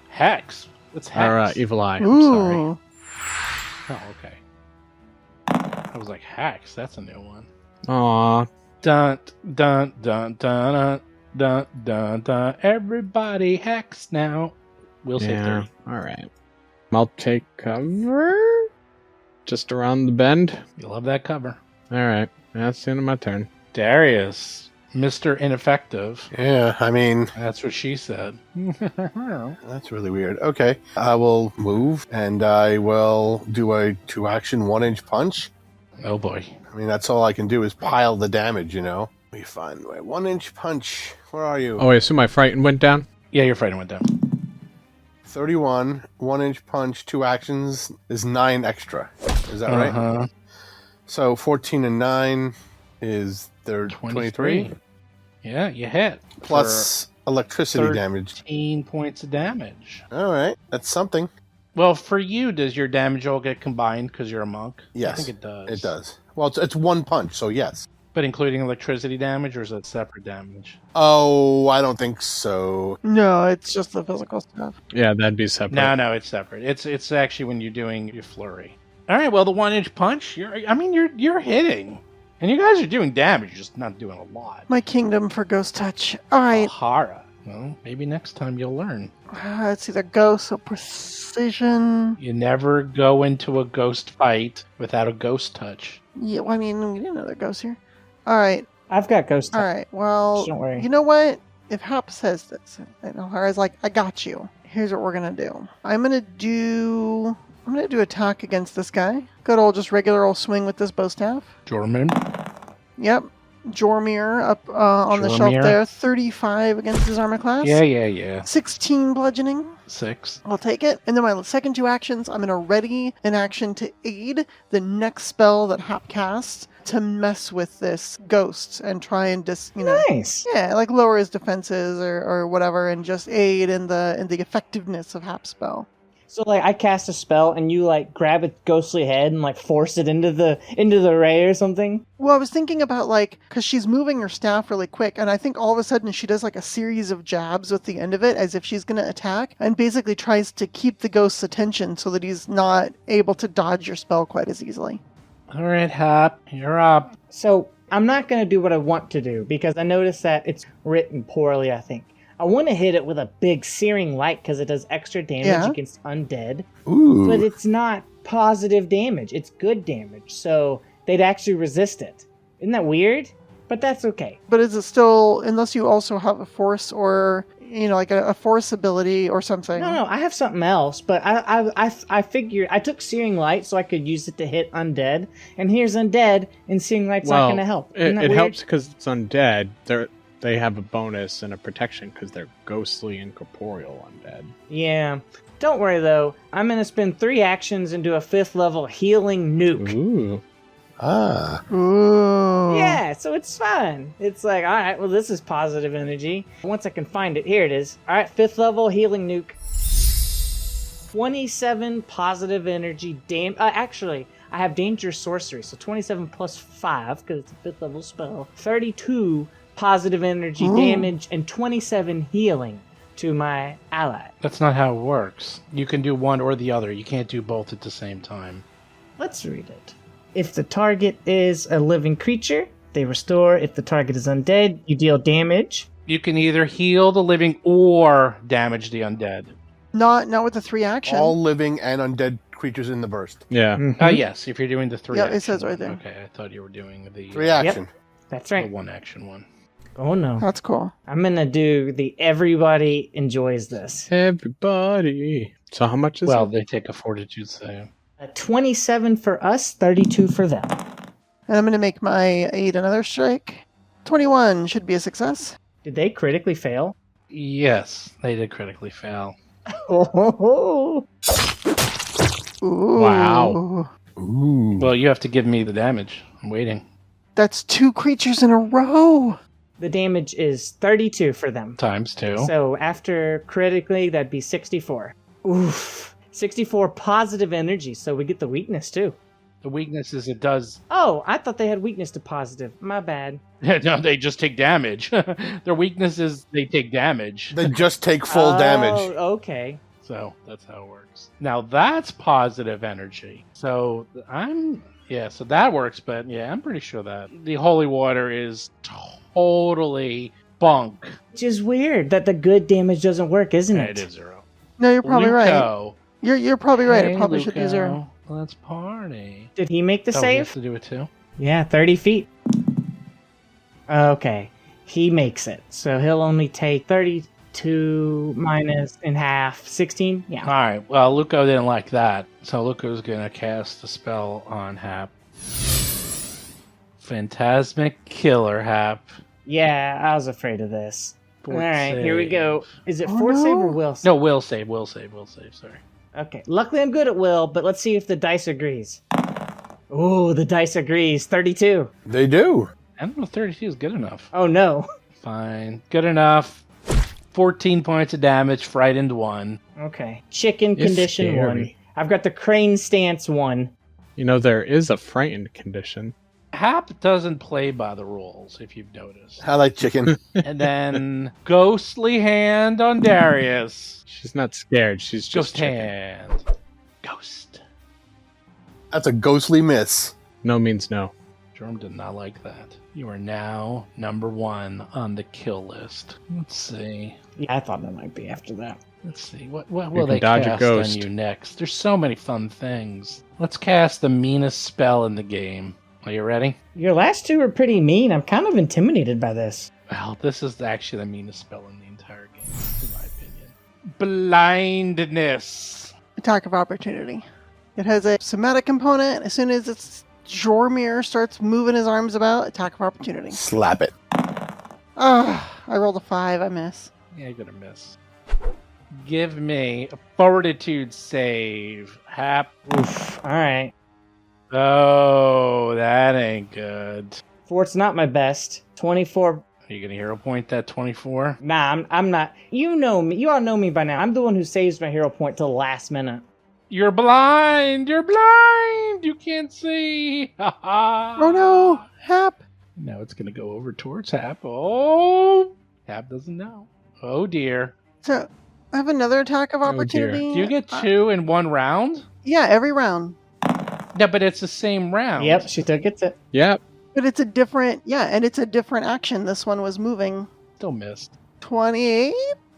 Hex? What's Hex? Or Evil Eye. I'm sorry. Ooh. Oh, okay. I was like, Hex? That's a new one. Aw, Dun, dun, dun, dun, dun, dun, dun. Everybody Hex now. We'll say yeah. 30. All right. I'll take cover just around the bend. You'll have that cover. All right. That's the end of my turn. Darius, Mr. Ineffective. Yeah, I mean, That's what she said. that's really weird. Okay, I will move and I will do a 2-action 1-inch punch. Oh boy. I mean, that's all I can do is pile the damage, you know? Let me find my 1-inch punch. Where are you? Oh, I assume my frighten went down? Yeah, your frighting went down. 31, 1-inch punch, 2 actions is 9 extra. Is that right? Uh-huh. So 14 and 9 is their 23. Yeah, you hit. Plus electricity damage. 13 points of damage. All right, that's something. Well, for you, does your damage all get combined because you're a monk? Yes, I think it does. It does. Well, it's 1 punch, so yes. But including electricity damage, or is that separate damage? Oh, I don't think so. No, it's just the physical stuff. Yeah, that'd be separate. No, it's separate. It's actually when you're doing your flurry. All right, well, the 1-inch punch, you're hitting. And you guys are doing damage, you're just not doing a lot. My kingdom for ghost touch. All right. Ahara. Well, maybe next time you'll learn. It's either ghost or precision. You never go into a ghost fight without a ghost touch. Yeah, well, I mean, we didn't know there are ghosts here. All right. I've got ghost. All right. Well, Don't worry. you know what? If Hap says this, and O'Hara's like, I got you. Here's what we're gonna do. I'm gonna do attack against this guy. Good old just regular old swing with this bow staff. Jorman. Yep. Jormir up on the shelf Jormir. there. 35 against his armor class. Yeah. 16 bludgeoning. 6. I'll take it. And then my second 2 actions, I'm going to ready an action to aid the next spell that Hap casts to mess with this ghost and try and Nice. yeah, like lower his defenses or whatever, and just aid in the effectiveness of Hap's spell. So like I cast a spell and you like grab its ghostly head and like force it into the ray or something. Well, I was thinking about like, because she's moving her staff really quick, and I think all of a sudden she does like a series of jabs with the end of it as if she's going to attack, and basically tries to keep the ghost's attention so that he's not able to dodge your spell quite as easily. All right, Hap, you're up. So I'm not going to do what I want to do because I noticed that it's written poorly, I think. I want to hit it with a big searing light because it does extra damage against undead. Ooh. But it's not positive damage. It's good damage. So they'd actually resist it. Isn't that weird? But that's okay. But is it still, unless you also have a force or, like a force ability or something? No, I have something else. But I figured I took searing light so I could use it to hit undead. And here's undead, and searing light's not going to help. Isn't that It weird? helps because it's undead. They have a bonus and a protection because they're ghostly and corporeal undead. Yeah. Don't worry, though. I'm going to spend 3 actions and do a 5th level healing nuke. Ooh. Ah. Ooh. Yeah, so it's fun. It's like, all right, well, this is positive energy. Once I can find it, here it is. All right, 5th level healing nuke. 27 positive energy. Actually, I have dangerous sorcery, so 27 plus 5 because it's a 5th level spell. 32 positive energy damage and 27 healing to my ally. That's not how it works. You can do one or the other. You can't do both at the same time. Let's read it. If the target is a living creature, they restore. If the target is undead, you deal damage. You can either heal the living or damage the undead. Not with the 3 action. All living and undead creatures in the burst. Yeah. Mhm. Yes, if you're doing the 3 Yeah, action. it says right there. Okay, I thought you were doing the 3 action. That's the right. 1 action one. Oh no. That's cool. I'm gonna do the everybody enjoys this. Everybody. So how much is Well, it? they take a fortitude save. 27 for us, 32 for them. And I'm going to make my aid another strike. 21 should be a success. Did they critically fail? Yes, they did critically fail. Oh, Ooh. Wow. Ooh. Well, you have to give me the damage. I'm waiting. That's 2 creatures in a row. the damage is 32 for them. Times 2. So after critically, that'd be 64. Oof. 64 positive energy, so we get the weakness too. The weakness is it does... Oh, I thought they had weakness to positive. My bad. No, they just take damage. Their weakness is they take damage. They just take full damage. Oh, okay. So that's how it works. Now that's positive energy. So so that works, but yeah, I'm pretty sure that the holy water is totally bunk. Which is weird that the good damage doesn't work, isn't Yeah, it? it is 0. No, you're probably right. Luco. You're probably right. Hey, It probably should be Luco, 0. Let's party. Did he make the Oh, he has save? to do it too? Yeah, 30 feet. Okay. He makes it. So he'll only take 32 minus in half. 16? All Yeah. right. Well, Luco didn't like that, so Luco's gonna cast the spell on Hap. Phantasmic Killer Hap. Yeah, I was afraid of this. Fort All right, here we save. go. Is it Oh, fort save or no. will save? No, will save. Sorry. Okay. Luckily, I'm good at will, but let's see if the dice agrees. Ooh, the dice agrees. 32. They do. I don't know if 32 is good enough. Oh, no. Fine. Good enough. 14 points of damage, frightened 1. Okay. Chicken It's condition scary. 1. I've got the crane stance 1. You know, there is a frightened condition. Hap doesn't play by the rules, if you've noticed. I like chicken. And then Ghostly Hand on Darius. She's not scared. She's just Ghost chicken. Hand. Ghost. That's a ghostly miss. No means no. Jerome did not like that. You are now number 1 on the kill list. Let's see. Yeah, I thought that might be after that. Let's see. What will can they dodge a cast on ghost. you next? There's so many fun things. Let's cast the meanest spell in the game Are you ready? Your last two are pretty mean. I'm kind of intimidated by this. Well, this is actually the meanest spell in the entire game, in my opinion. Blindness. Attack of opportunity. It has a somatic component. As soon as its Jormir starts moving his arms about, attack of opportunity. Slap it. I rolled a 5. I miss. Yeah, you're gonna miss. Give me a fortitude save. Hap. Oof. All right. Oh, that ain't good. Fort's not my best. 24. Are you gonna hero point that 24? Nah, I'm not. You know me. You all know me by now. I'm the one who saves my hero point till the last minute. You're blind! You're blind! You can't see! Oh no, Hap. Now it's gonna go over towards Hap. Oh! Hap doesn't know. Oh dear. So I have another attack of dear. opportunity. Do you get 2 in 1 round? Yeah, every round. Yeah, but it's the same round. Yep, she still gets it. Yep. But it's a different, and it's a different action. This one was moving. Still missed. 28.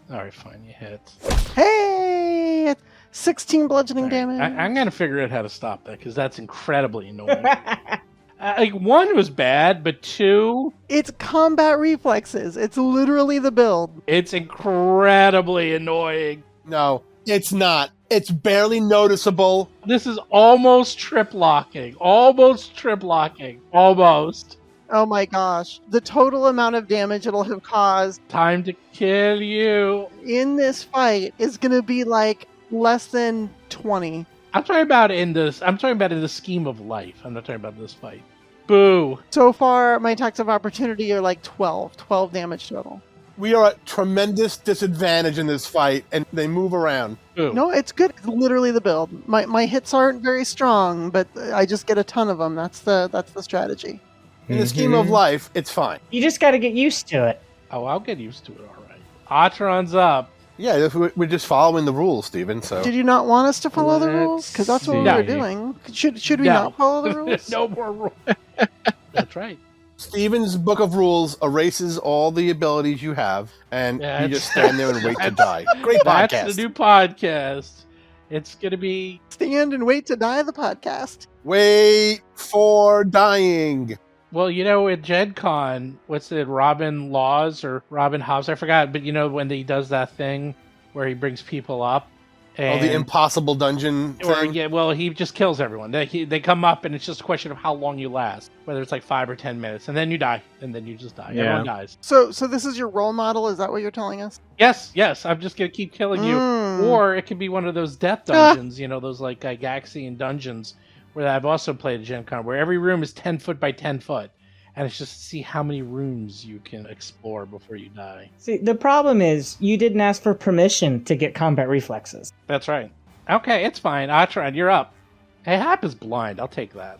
Alright, fine, you hit. Hey, 16 bludgeoning All right, damage. I'm gonna figure out how to stop that, because that's incredibly annoying. Like, 1 was bad, but 2, It's combat reflexes. It's literally the build. it's incredibly annoying. No, it's not. It's barely noticeable. This is almost trip locking. Almost trip locking. Almost. Oh my gosh. The total amount of damage it'll have caused Time to kill you. in this fight is going to be like less than 20. I'm talking about in the scheme of life. I'm not talking about this fight. Boo. So far, my attacks of opportunity are like 12 damage total. We are at tremendous disadvantage in this fight, and they move around. Boo. No, it's good. It's literally the build. My hits aren't very strong, but I just get a ton of them. That's the strategy. In the scheme of life, it's fine. You just got to get used to it. Oh, I'll get used to it, all right. Atron's up. Yeah, we're just following the rules, Steven. So Did you not want us to follow the Let's rules? Because that's what we see. were doing. Should we No. not follow the rules? No more rules. That's right. Steven's book of rules erases all the abilities you have, and Yeah, you just stand there and wait to die. Great That's podcast. the new podcast. It's going to be... Stand and wait to die the podcast. Wait for dying. Well, you know, at Gen Con, what's it, Robin Laws or Robin Hobbs? I forgot, but you know when he does that thing where he brings people up? Oh, the impossible dungeon Or, thing? yeah, well, he just kills everyone. They come up, and it's just a question of how long you last. Whether it's like 5 or 10 minutes, and then you die, and then you just die. Yeah. Everyone dies. So this is your role model? Is that what you're telling us? Yes, I'm just going to keep killing you. Mm. Or it could be one of those death dungeons, you know, those like Gygaxian dungeons, where I've also played at Gen Con, where every room is 10 foot by 10 foot. And it's just to see how many rooms you can explore before you die. See, the problem is you didn't ask for permission to get combat reflexes. That's right. Okay, it's fine. Atron, you're up. Hey, Hap is blind. I'll take that.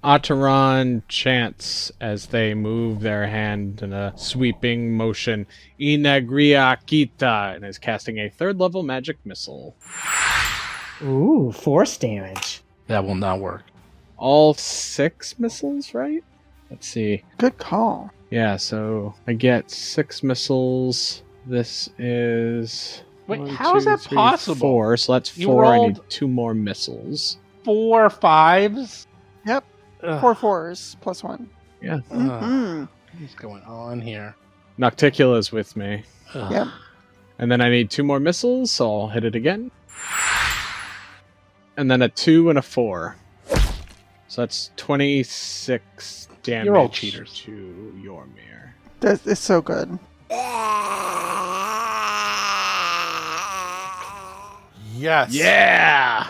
Ataran chants as they move their hand in a sweeping motion, Inagria Kita, and is casting a 3rd level magic missile. Ooh, force damage. That will not work. All 6 missiles, right? Let's see. Good call. Yeah, so I get 6 missiles. This is... Wait, 1, how is 2, that 3, possible? 4, so that's You 4. I rolled- need 2 more missiles. 4 5s? Yep. Ugh. 4 4s plus 1. Yeah. Mm-mm. What's going on here? Nocticula's with me. Ugh. Yep. And then I need 2 more missiles, so I'll hit it again. And then a 2 and a 4. So that's 26 damage You're all cheaters. to Yormir. That is so good. Yes. Yeah!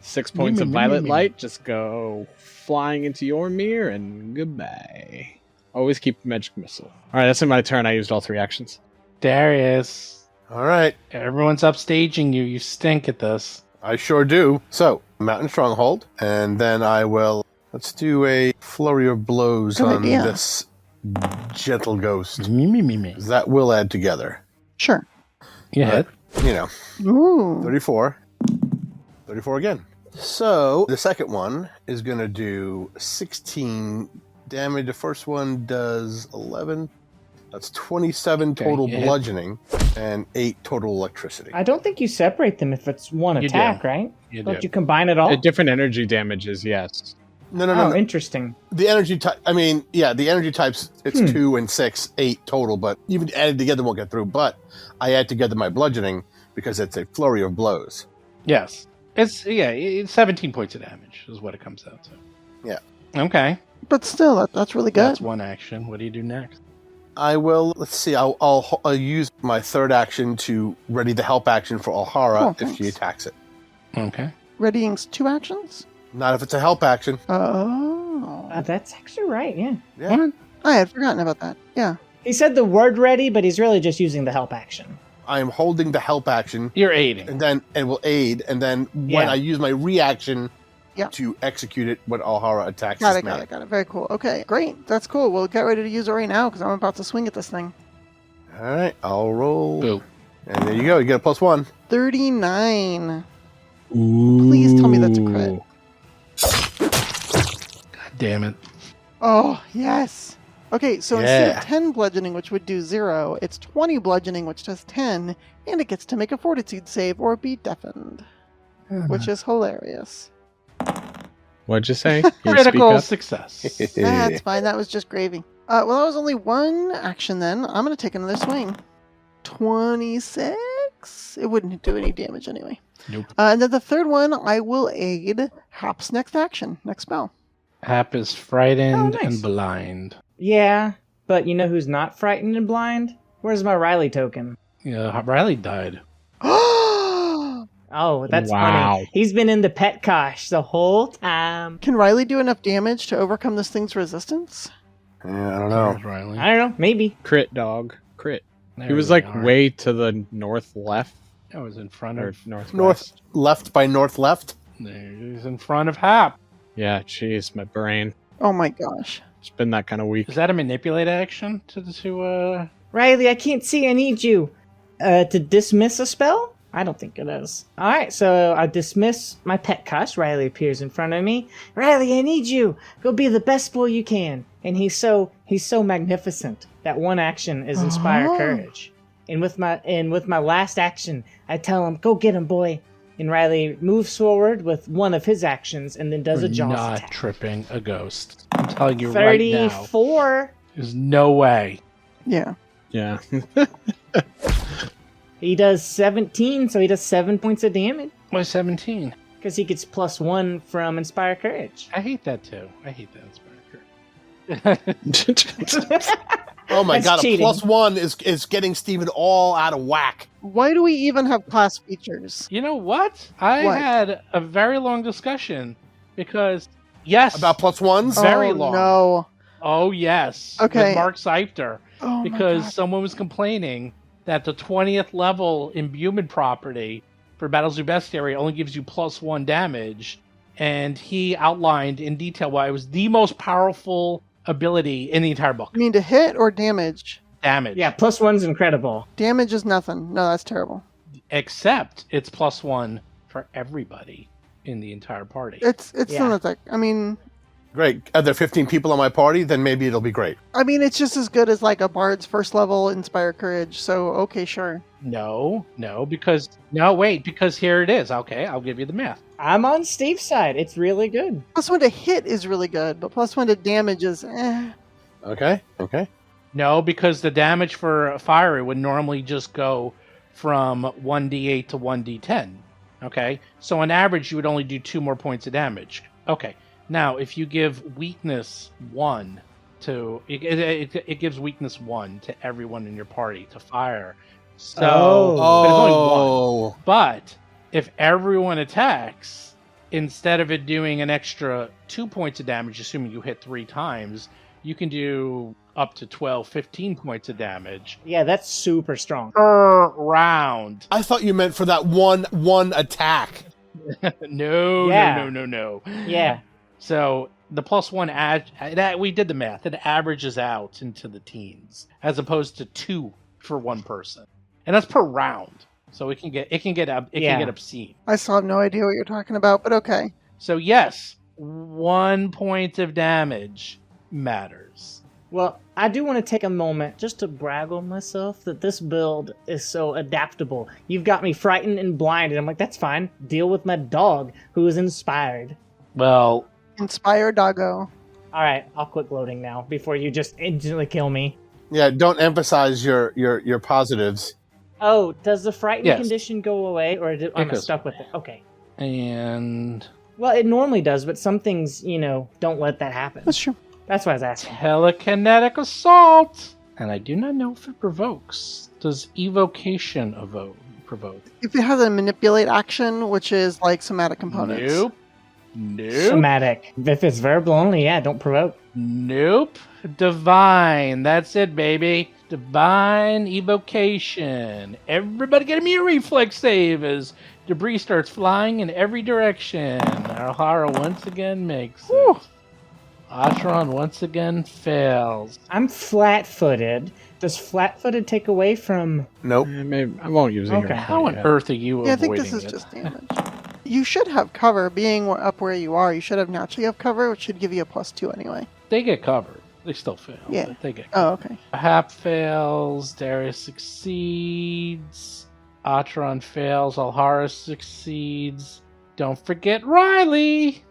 6 points of violet light just go flying into Yormir, and goodbye. Always keep magic missile. Alright, that's in my turn. I used all 3 actions. Darius, All right. everyone's upstaging you. You stink at this. I sure do. So, Mountain Stronghold, and then I will... Let's do a flurry of blows Good on idea. this gentle ghost. Me. That will add together. Sure. You hit. You know, Ooh. 34. 34 again. So, the second one is going to do 16 damage. The first one does 11. That's 27 Okay, total yeah. bludgeoning and 8 total electricity. I don't think you separate them if it's one You attack, do. right? You Don't do. you combine it all? Different energy damages, yes. No. Interesting. The energy type. I mean, yeah, the energy types. It's 2 and 6, 8 total. But even added together won't get through. But I add together my bludgeoning because it's a flurry of blows. Yes. It's 17 points of damage is what it comes out to. Yeah. Okay. But still, that's really good. That's one action. What do you do next? I will. Let's see. I'll use my third action to ready the help action for Alhara if she thanks. attacks it. Okay. Readying's 2 actions? Not if it's a help action. Oh. That's actually right, yeah. Yeah. What? I had forgotten about that. Yeah. He said the word ready, but he's really just using the help action. I am holding the help action, You're aiding. and then it will aid, and then when Yeah. I use my reaction Yeah. to execute it when Alhara attacks Got this it, got man. it, got it. Very cool. Okay, great. That's cool. We'll get ready to use it right now because I'm about to swing at this thing. All right, I'll roll. Boo. And there you go. You get a +1. 39. Please tell me that's a crit. God damn it. Oh, yes. Okay, so instead Yeah. of 10 bludgeoning, which would do 0, it's 20 bludgeoning, which does 10, and it gets to make a fortitude save or be deafened, which is hilarious. What'd you say? Can you speak Critical up? success. That's fine. That was just gravy. Well, that was only one action then. I'm going to take another swing. 26? It wouldn't do any damage anyway. Nope. And then the third one, I will aid Hap's next action, next spell. Hap is frightened Oh, nice. and blind. Yeah, but you know who's not frightened and blind? Where's my Riley token? Yeah, Riley died. Oh, that's Wow. funny. He's been in the pet kosh the whole time. Can Riley do enough damage to overcome this thing's resistance? Yeah, I don't know. There's Riley. I don't know, maybe. Crit dog. Crit. There He was we like are. way to the north left That was in front or of. northwest. North left by north left. He's in front of Hap. Yeah, jeez, my brain. Oh my gosh. It's been that kind of week. Is that a manipulate action Riley, I can't see. I need you. To dismiss a spell? I don't think it is. Alright, so I dismiss my pet kosh. Riley appears in front of me. Riley, I need you. Go be the best boy you can. And he's so magnificent. That one action is inspire Oh. courage. And with my last action, I tell him, go get him, boy. And Riley moves forward with one of his actions and then does a jaws not attack. tripping a ghost. I'm telling you right now. 34. There's no way. Yeah. Yeah. He does 17, so he does 7 points of damage. Why 17? Because he gets +1 from Inspire Courage. I hate that too. I hate that inspire. Oh my That's god, cheating. a +1 is getting Steven all out of whack. Why do we even have class features? You know what? I What? had a very long discussion because yes, About +1s? Very oh, long. No. oh yes, Okay. with Mark Seifter Oh my because God. someone was complaining that the 20th level imbuement property for Battles of Bestiary only gives you +1 damage, and he outlined in detail why it was the most powerful ability in the entire book. You mean to hit or damage? Damage. Yeah, +1's incredible. Damage is nothing. No, that's terrible. Except it's +1 for everybody in the entire party. It's Yeah. not that. I mean, Great. Are there 15 people on my party? Then maybe it'll be great. it's just as good as like a bard's first level Inspire Courage. So okay, sure. No, because here it is. Okay, I'll give you the math. I'm on Steve's side. It's really good. +1 to hit is really good, but +1 to damage is Okay. No, because the damage for fire would normally just go from 1d8 to 1d10. Okay, so on average you would only do 2 more points of damage. Okay, now if you give weakness 1 to it gives weakness 1 to everyone in your party to fire. So Oh. but it's only 1. Oh. But if everyone attacks, instead of it doing an extra 2 points of damage, assuming you hit 3 times, you can do up to 12, 15 points of damage Yeah, that's super strong. per round. I thought you meant for that one attack. No. Yeah. So the +1 we did the math. It averages out into the teens, as opposed to 2 for one person, and that's per round. So it can get obscene. I still have no idea what you're talking about, but okay. So yes, 1 point of damage matters. Well, I do want to take a moment just to brag on myself that this build is so adaptable. You've got me frightened and blinded. I'm like, that's fine. Deal with my dog, who is inspired. Well, Inspire Doggo. All right, I'll quit gloating now before you just instantly kill me. Yeah, don't emphasize your positives. Oh, does the frightened Yes. condition go away, or am I goes stuck with it? Okay. And Well, it normally does, but some things, don't let that happen. That's true. That's why I was asking. telekinetic assault. And I do not know if it provokes. Does evocation provoke? If it has a manipulate action, which is like somatic components. Nope. Somatic. If it's verbal only, yeah, don't provoke. Nope. Divine. That's it, baby. Divine evocation. Everybody get a mere reflex save as debris starts flying in every direction. Alhara once again makes it. Atron once again fails. I'm flat-footed. Does flat-footed take away from... Nope. Maybe I won't use it. Okay. How on earth are you Yeah, I avoiding think this is it? just damage. You should have cover. Being up where you are, you should have naturally have cover, which should give you a +2 anyway. They get covered. They still fail. Yeah. But they get Oh, okay. Hap fails. Darius succeeds. Atron fails. Alhara succeeds. Don't forget Riley.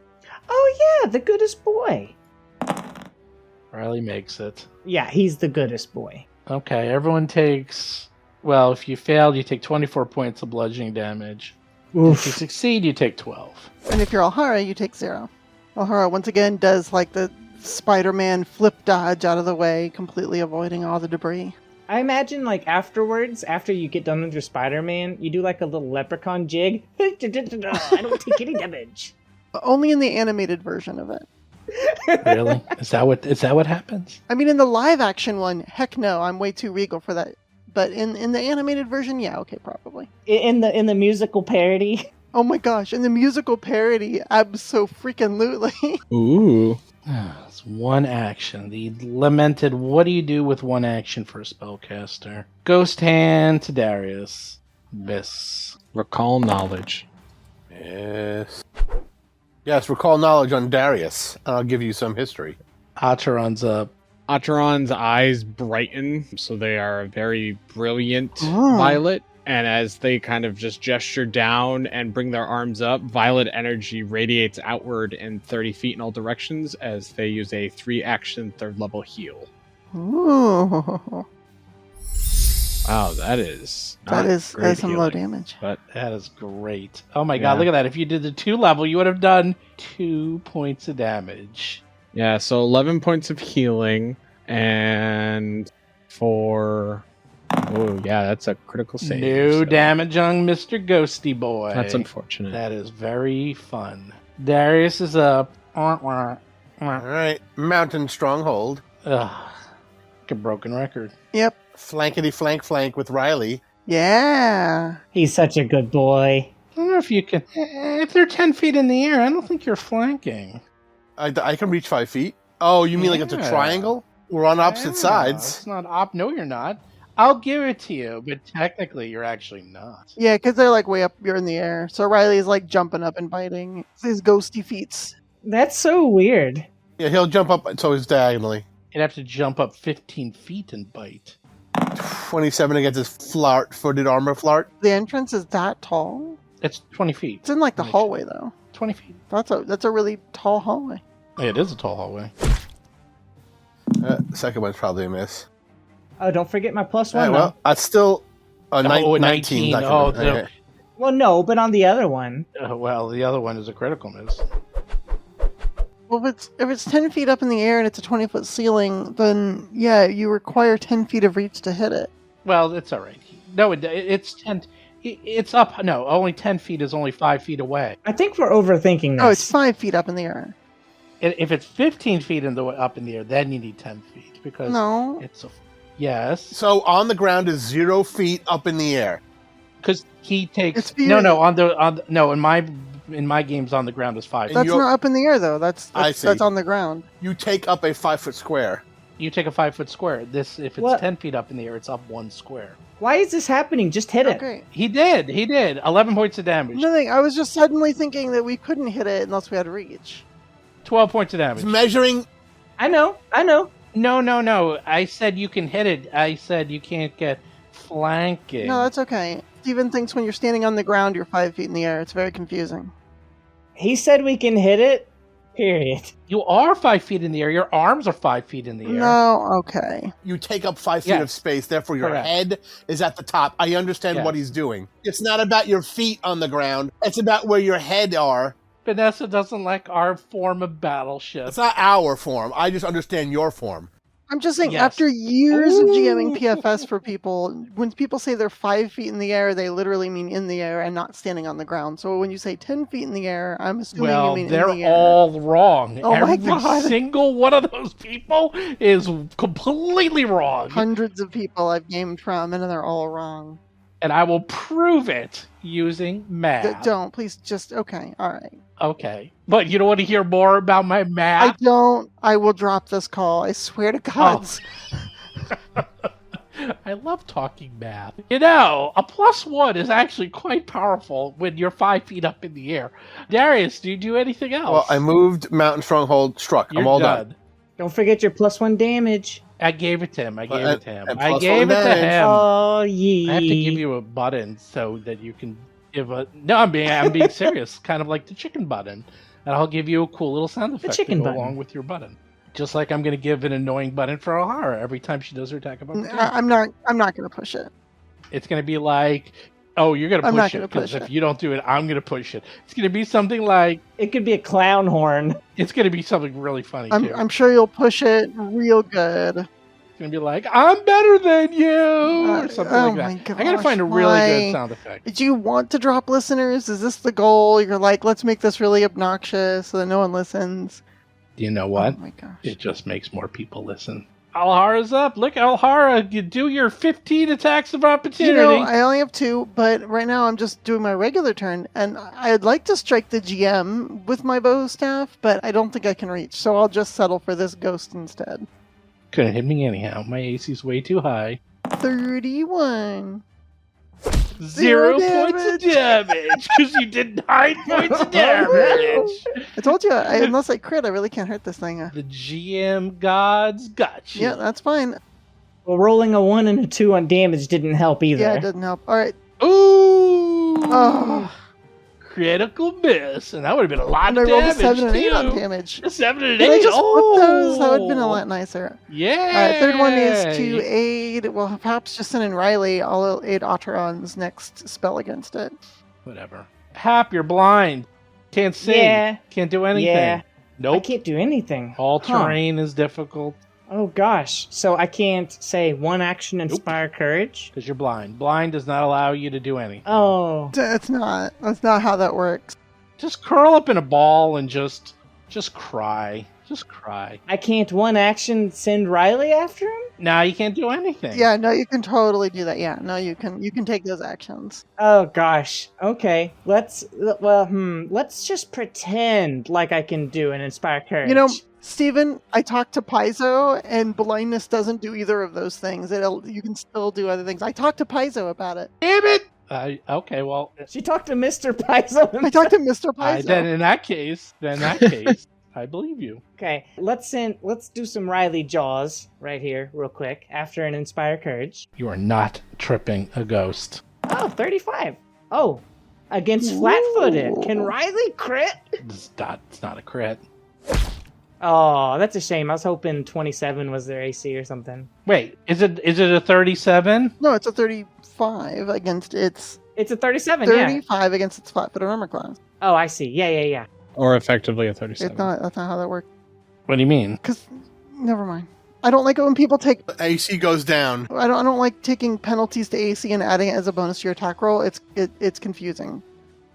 Oh, yeah, the goodest boy. Riley makes it. Yeah, he's the goodest boy. Okay, everyone takes... Well, if you failed, you take 24 points of bludgeoning damage. If you succeed, you take 12. And if you're Alhara, you take 0. Alhara once again does like the Spider-Man flip dodge out of the way, completely avoiding all the debris. I imagine, like, afterwards, after you get done with your Spider-Man, you do, like, a little leprechaun jig. I don't take any damage. Only in the animated version of it. Really? Is that what happens? I mean, in the live action one, heck no, I'm way too regal for that. But in the animated version, yeah, okay, probably. In the musical parody. Oh my gosh, in the musical parody, abso-freaking-lutely. Ooh. It's one action. The lamented, what do you do with one action for a spellcaster? Ghost Hand to Darius. Miss. Recall knowledge. Yes. Yes, recall knowledge on Darius. I'll give you some history. Acheron's up. Acheron's eyes brighten, so they are very brilliant Oh. violet. And as they kind of just gesture down and bring their arms up, violet energy radiates outward in 30 feet in all directions as they use a 3-action 3rd-level heal. Ooh. Wow, that is That is some low healing. damage. But That is great. Oh my god, Yeah. look at that. If you did the 2-level, you would have done 2 points of damage. yeah, so 11 points of healing, and for... Oh, yeah, that's a critical save. No so damage on Mr. Ghosty Boy. That's unfortunate. That is very fun. Darius is up. All right, Mountain Stronghold. Ugh. Like a broken record. Yep. Flankety flank with Riley. Yeah. He's such a good boy. I don't know if you can... If they're 10 feet in the air, I don't think you're flanking. I can reach 5 feet. Oh, you mean like it's a Yeah. triangle? We're on opposite Yeah, sides. It's not op. No, you're not. I'll give it to you, but technically you're actually not. Yeah, because they're like way up, you're in the air. So Riley's like jumping up and biting. It's his ghosty feats. That's so weird. Yeah, he'll jump up so he's diagonally. You'd have to jump up 15 feet and bite. 27 against his footed armor flart. The entrance is that tall? It's 20 feet. It's in like the Make hallway though. 20 feet. That's a really tall hallway. It is a tall hallway. The second one's probably a miss. Oh, don't forget my +1, All right, though. well, that's still a 19. 19. That Oh, can- okay. Well, no, but on the other one. Well, the other one is a critical miss. Well, if it's 10 feet up in the air and it's a 20-foot ceiling, then yeah, you require 10 feet of reach to hit it. Well, it's all right. No, it's 10. It's up. No, only 10 feet is only 5 feet away. I think we're overthinking this. Oh, it's 5 feet up in the air. If it's 15 feet up in the air, then you need 10 feet because No. it's a yes. So on the ground is 0 feet up in the air. Because he takes It's no feet. no in my games on the ground is 5 feet. That's you're- not up in the air though. That's I see. that's on the ground. You take up a 5-foot square. You take a 5-foot square. This if it's What? 10 feet up in the air, it's up 1 square. Why is this happening? Just hit it. Okay. He did. 11 points of damage. Nothing. I was just suddenly thinking that we couldn't hit it unless we had reach. 12 points of damage. It's measuring. I know. No. I said you can hit it. I said you can't get flanking. No, that's okay. Steven thinks when you're standing on the ground, you're 5 feet in the air. It's very confusing. He said we can hit it, Period. You are 5 feet in the air. Your arms are 5 feet in the air. No, okay. You take up 5 feet Yes. of space, therefore your Correct. head is at the top. I understand Yes. what he's doing. It's not about your feet on the ground. It's about where your head are. Vanessa doesn't like our form of battleship. It's not our form. I just understand your form. I'm just saying, Yes. after years of Ooh. GMing PFS for people, when people say they're 5 feet in the air, they literally mean in the air and not standing on the ground. So when you say 10 feet in the air, I'm assuming you Well, mean they're in the air. all wrong. Oh my Every God. single one of those people is completely wrong. Hundreds of people I've gamed from, and they're all wrong. And I will prove it using math. Don't, please, just, okay, all right. Okay. But you don't want to hear more about my I math? don't, I will drop this call, I swear to God. I love talking math. You know, a +1 is actually quite powerful when you're 5 feet up in the air. Darius, do you do anything else? Well, I moved Mountain Stronghold, struck. You're I'm all done. Don't forget your +1 damage. I gave it to him. I gave it to him. and I plus gave it one to damage. him. Oh, yeah. I have to give you a button so that you can give a. No, I'm being serious. Kind of like the chicken button, and I'll give you a cool little sound effect to chicken go button. along with your button. Just like I'm going to give an annoying button for O'Hara every time she does her attack of opportunity. I'm not going to push it. It's going to be like, oh, you're going to I'm not push it gonna because push if it. you don't do it, I'm going to push it. It's going to be something like. It could be a clown horn. It's going to be something really funny too. I'm sure you'll push it real good. It's going to be like, I'm better than you, or something oh like that. my I got to gosh, find a really good why? sound effect. Did you want to drop listeners? Is this the goal? You're like, let's make this really obnoxious so that no one listens. Do you know what? Oh my gosh. It just makes more people listen. Alhara's up. Look, Alhara, you do your 15 attacks of opportunity. You know, I only have 2, but right now I'm just doing my regular turn, and I'd like to strike the GM with my bow staff, but I don't think I can reach, so I'll just settle for this ghost instead. Couldn't hit me anyhow. My AC's way too high. 31. 0 points of damage because you did 9 points of damage. I told you, unless I crit, I really can't hurt this thing. The GM gods got you. Yeah, that's fine. Well, rolling a 1 and a 2 on damage didn't help either. Yeah, it doesn't help. All right. Ooh! Oh. Critical miss, and that would have been a lot And of I rolled a damage 7 and 8 on too. damage. A 7 and 8. Did I just oh, flip those? That would have been a lot nicer. Yeah. All right, third one is to aid, well, perhaps just send in Riley. I'll aid Otteron's next spell against it. Whatever. Hap, you're blind. Can't see. Yeah. Can't do anything. Yeah. I Nope. can't do anything. All Huh. terrain is difficult Oh gosh. So I can't say one action inspire courage? because you're blind. Blind does not allow you to do anything. Oh. That's not how that works. Just curl up in a ball and just cry. Just cry. I can't one action send Riley after him? Now you can't do anything. Yeah, no, you can totally do that. Yeah, no, you can take those actions. Oh gosh. Okay. Let's just pretend like I can do an inspire courage. You know, Steven, I talked to Paizo, and blindness doesn't do either of those things. You can still do other things. I talked to Paizo about it. Damn it! Okay, well, she talked to Mr. Paizo. I talked to Mr. Paizo. then in that case, I believe you. Okay, let's do some Riley jaws right here, real quick, after an inspire courage. You are not tripping a ghost. Oh, 35. Oh, against flat-footed. Can Riley crit? It's not a crit. Oh, that's a shame. I was hoping 27 was their AC or something. Wait, is it a 37? No, it's a 35 against its... It's a 37, yeah. 35 against its flat-footed armor class. Oh, I see. Yeah. Or effectively a 37. That's not how that works. What do you mean? Because, never mind. I don't like it when people take... AC goes down. I don't like taking penalties to AC and adding it as a bonus to your attack roll. It's confusing.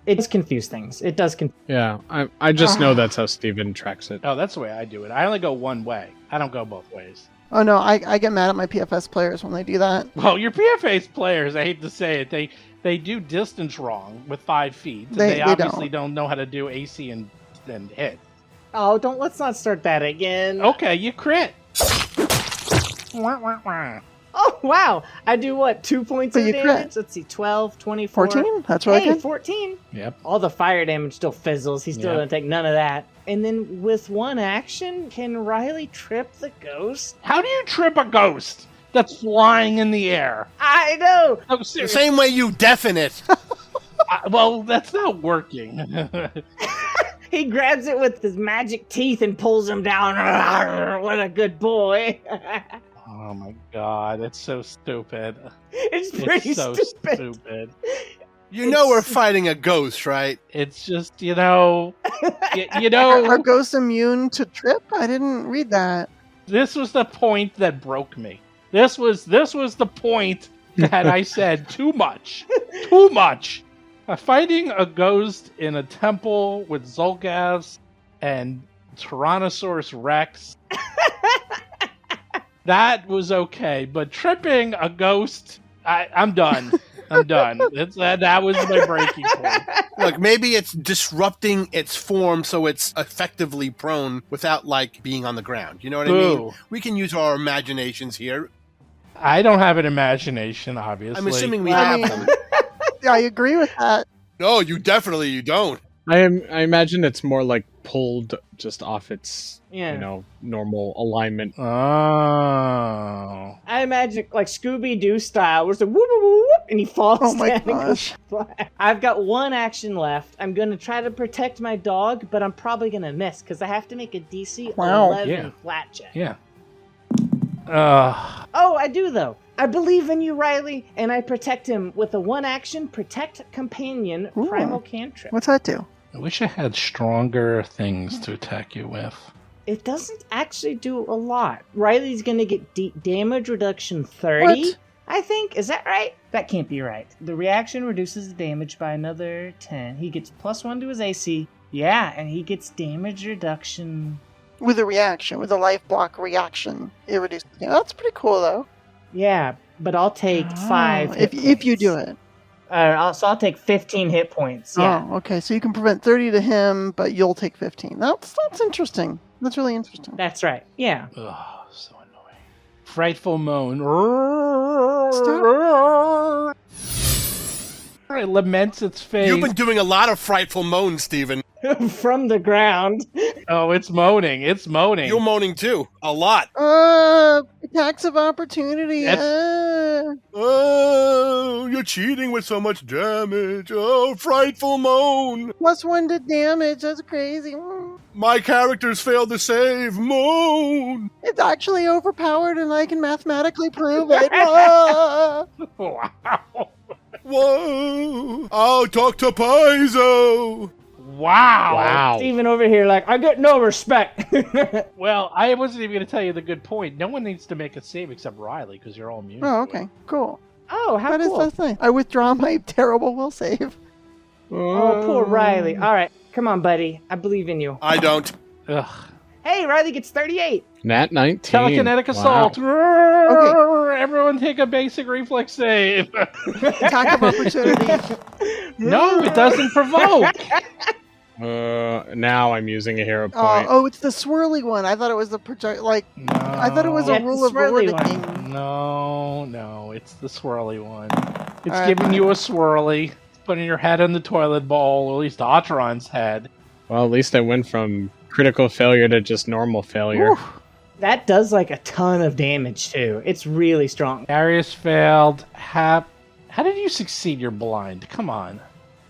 It does confuse things. It does confuse. Yeah, I just know that's how Steven tracks it. Oh, that's the way I do it. I only go one way. I don't go both ways. Oh no, I get mad at my PFS players when they do that. Well, your PFA players, I hate to say it, they do distance wrong with 5 feet. They obviously don't know how to do AC and hit. Oh, let's not start that again. Okay, you crit. Wah, wah, wah. Oh, wow. I do what? 2 points But of you crit. damage? Let's see, 12, 24. 14? That's really Hey, good. 14. Yep. All the fire damage still fizzles. He's still Yep. going to take none of that. And then with one action, can Riley trip the ghost? How do you trip a ghost that's flying in the air? I know. Oh, The seriously. same way you deafen it. Well, that's not working. He grabs it with his magic teeth and pulls him down. What a good boy. Oh my god, it's so stupid. It's pretty It's so stupid. stupid. You know we're fighting a ghost, right? It's just, you know, Are ghosts immune to trip? I didn't read that. this was the point that broke me. This was the point that I said too much. Too much. Fighting a ghost in a temple with Zolgaths and Tyrannosaurus Rex. That was okay, but tripping a ghost, I'm done. I'm done. That was my breaking point. Look, maybe it's disrupting its form so it's effectively prone without, like, being on the ground. You know what I mean? Boo. We can use our imaginations here. I don't have an imagination, obviously. I'm assuming we I have mean- them. Yeah, I agree with that. No, you don't. I imagine it's more like pulled just off its normal alignment. Oh. I imagine like Scooby-Doo style, where it's like whoop, whoop, whoop, whoop, and he falls Oh my down and goes gosh. flat. I've got one action left. I'm going to try to protect my dog, but I'm probably going to miss because I have to make a DC Wow. 11 Yeah. flat check. Yeah. Oh, I do though. I believe in you, Riley, and I protect him with a one action protect companion Ooh. primal cantrip. What's that do? I wish I had stronger things to attack you with. It doesn't actually do a lot. Riley's gonna get damage reduction 30. What? I think. Is that right? That can't be right. The reaction reduces the damage by another 10. He gets +1 to his AC. Yeah, and he gets damage reduction. With a reaction, with a life block reaction, it reduces. Yeah, that's pretty cool though. Yeah, but I'll take 5 hit if you points. do it. So I'll take 15 hit points. Yeah. Oh, okay. So you can prevent 30 to him, but you'll take 15. That's interesting. That's really interesting. That's right. Yeah. Ugh, so annoying. Frightful moan. It laments its fate. You've been doing a lot of frightful moans, Steven. From the ground. Oh, it's moaning. It's moaning. You're moaning too. A lot. Attacks of opportunity. Oh, you're cheating with so much damage. Oh, frightful moan. +1 to damage. That's crazy. My characters failed to save. Moan. It's actually overpowered, and I can mathematically prove it. Ah. Wow. Whoa. I'll talk to Paizo. Wow. Steven over here like, I get no respect. Well, I wasn't even going to tell you the good point. No one needs to make a save except Riley because you're all immune. Oh, to it. okay. Cool. Oh, how cool. That's nice. I withdraw my terrible will save. Oh, poor Riley. All right. Come on, buddy. I believe in you. I don't. Ugh. Hey, Riley gets 38. Nat 19. Telekinetic assault. Everyone take a basic reflex save. Attack of opportunity. No, it doesn't provoke. Now I'm using a hero point. Oh, it's the swirly one. I thought it was the project. Like, No. I thought it was Yeah, a it's rule the of swirly Vortiging. No, it's the swirly one. It's Alright, giving fine. you a swirly, putting your head in the toilet bowl, or at least Otteron's head. Well, at least I went from critical failure to just normal failure. That does like a ton of damage too. It's really strong. Darius failed. How did you succeed your blind? Come on.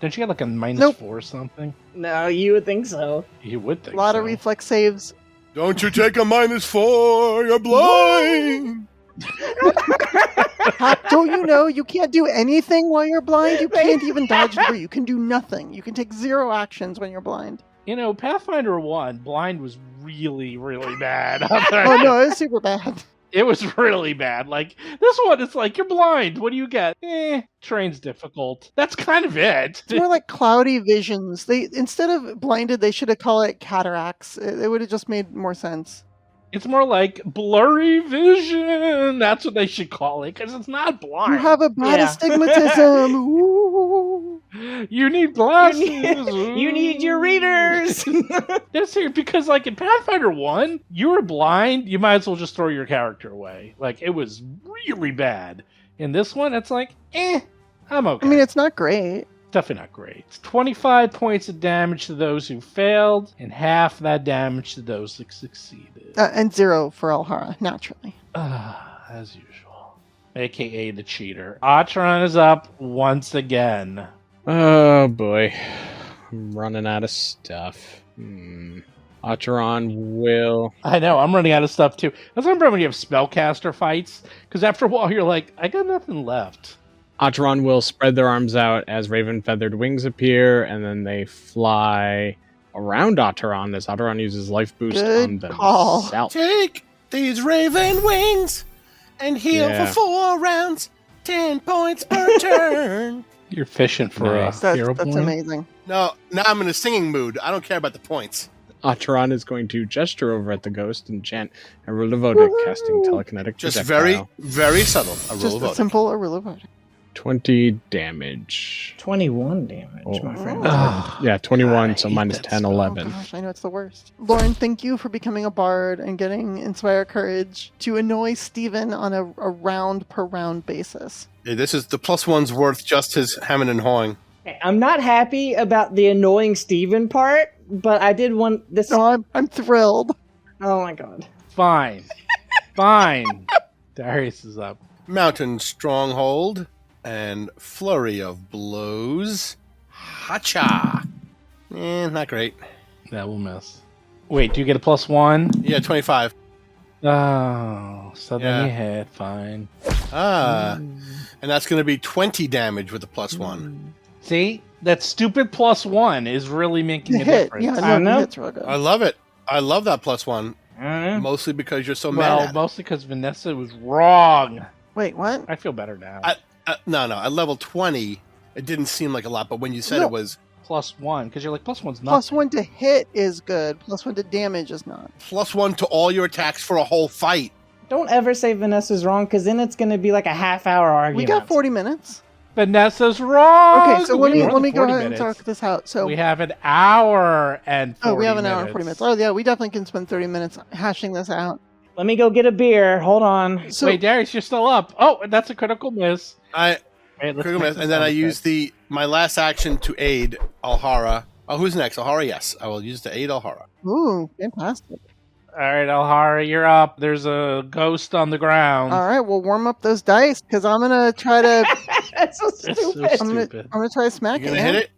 Don't you get like a -4 Nope. or something? No, you would think so. You would A think lot so. of reflex saves. Don't you take a -4. You're blind. Don't you know you can't do anything while you're blind? You can't even dodge debris. You can do nothing. You can take 0 actions when you're blind. You know, Pathfinder 1, blind was really, really bad. Oh no, it's super bad. It was really bad. Like, this one, it's like, you're blind. What do you get? Train's difficult. That's kind of it. It's more like cloudy visions. They instead of blinded, they should have called it cataracts. It would have just made more sense. It's more like blurry vision. That's what they should call it, because it's not blind. You have a bad Yeah. astigmatism. Ooh. You need glasses. You need your readers. That's here because, like, in Pathfinder 1, you were blind, you might as well just throw your character away. Like, it was really bad. In this one, it's like, I'm okay. I mean, it's not great. Definitely not great. It's 25 points of damage to those who failed, and half that damage to those that succeeded. And 0 for Alhara, naturally. As usual. AKA the cheater. Atron is up once again. Oh boy. I'm running out of stuff. Acheron will... I know, I'm running out of stuff too. That's what I'm when you have spellcaster fights, because after a while you're like, I got nothing left. Acheron will spread their arms out as raven feathered wings appear, and then they fly around Acheron as Acheron uses life boost on Good call. themselves. Take these raven wings and heal Yeah. for 4 rounds. 10 points per turn. You're fishing for Nice. a hero That's point. amazing. No, now I'm in a singing mood. I don't care about the points. Acheron is going to gesture over at the ghost and chant Arulavoda, casting telekinetic Just projectile. very subtle. A Just roll of a voting. simple Arula voting. 20 damage. 21 damage, Oh. my friend. Ugh. Yeah, 21, so hate minus that 10, spell. 11. Gosh, I know it's the worst. Lauren, thank you for becoming a bard and getting Inspire Courage to annoy Steven on a round per round basis. Yeah, this is the +1's worth just his hemming and hawing. Okay, I'm not happy about the annoying Steven part, but I did want this. No, I'm thrilled. Oh my god. Fine. Fine. Darius is up. Mountain Stronghold and Flurry of Blows. Hacha. Not great. That will miss. Wait, do you get a +1? Yeah, 25. Oh, so then Yeah. you hit. Fine. And that's going to be 20 damage with the +1. See? That stupid +1 is really making The a hit. difference. Yeah, I no, know. the hit's real good. I love it. I love that +1. I don't know. Mostly because you're so Well, mad at it. mostly because Vanessa was wrong. Wait, what? I feel better now. No, at level 20, it didn't seem like a lot, but when you said No. it was +1, because you're like, +1's not. +1 to hit is good. +1 to damage is not. +1 to all your attacks for a whole fight. Don't ever say Vanessa's wrong, because then it's going to be like a half-hour argument. We got 40 minutes. Vanessa's wrong! Okay, so let We have me more than go 40 ahead and minutes. talk this out. So We have an hour and 40 oh, we have an hour and 40 minutes. Oh yeah, we definitely can spend 30 minutes hashing this out. Let me go get a beer. Hold on. So Wait, Darius, you're still up. Oh, that's a critical miss. I Wait, let's critical make miss, this and then I sound use my last action to aid Alhara. Oh, who's next? Alhara, yes. I will use to aid Alhara. ooh, fantastic. All right, Alhara, you're up. There's a ghost on the ground. All right, we'll warm up those dice because I'm gonna try to That's so That's so stupid. stupid. I'm gonna try to smack You it. gonna hit it?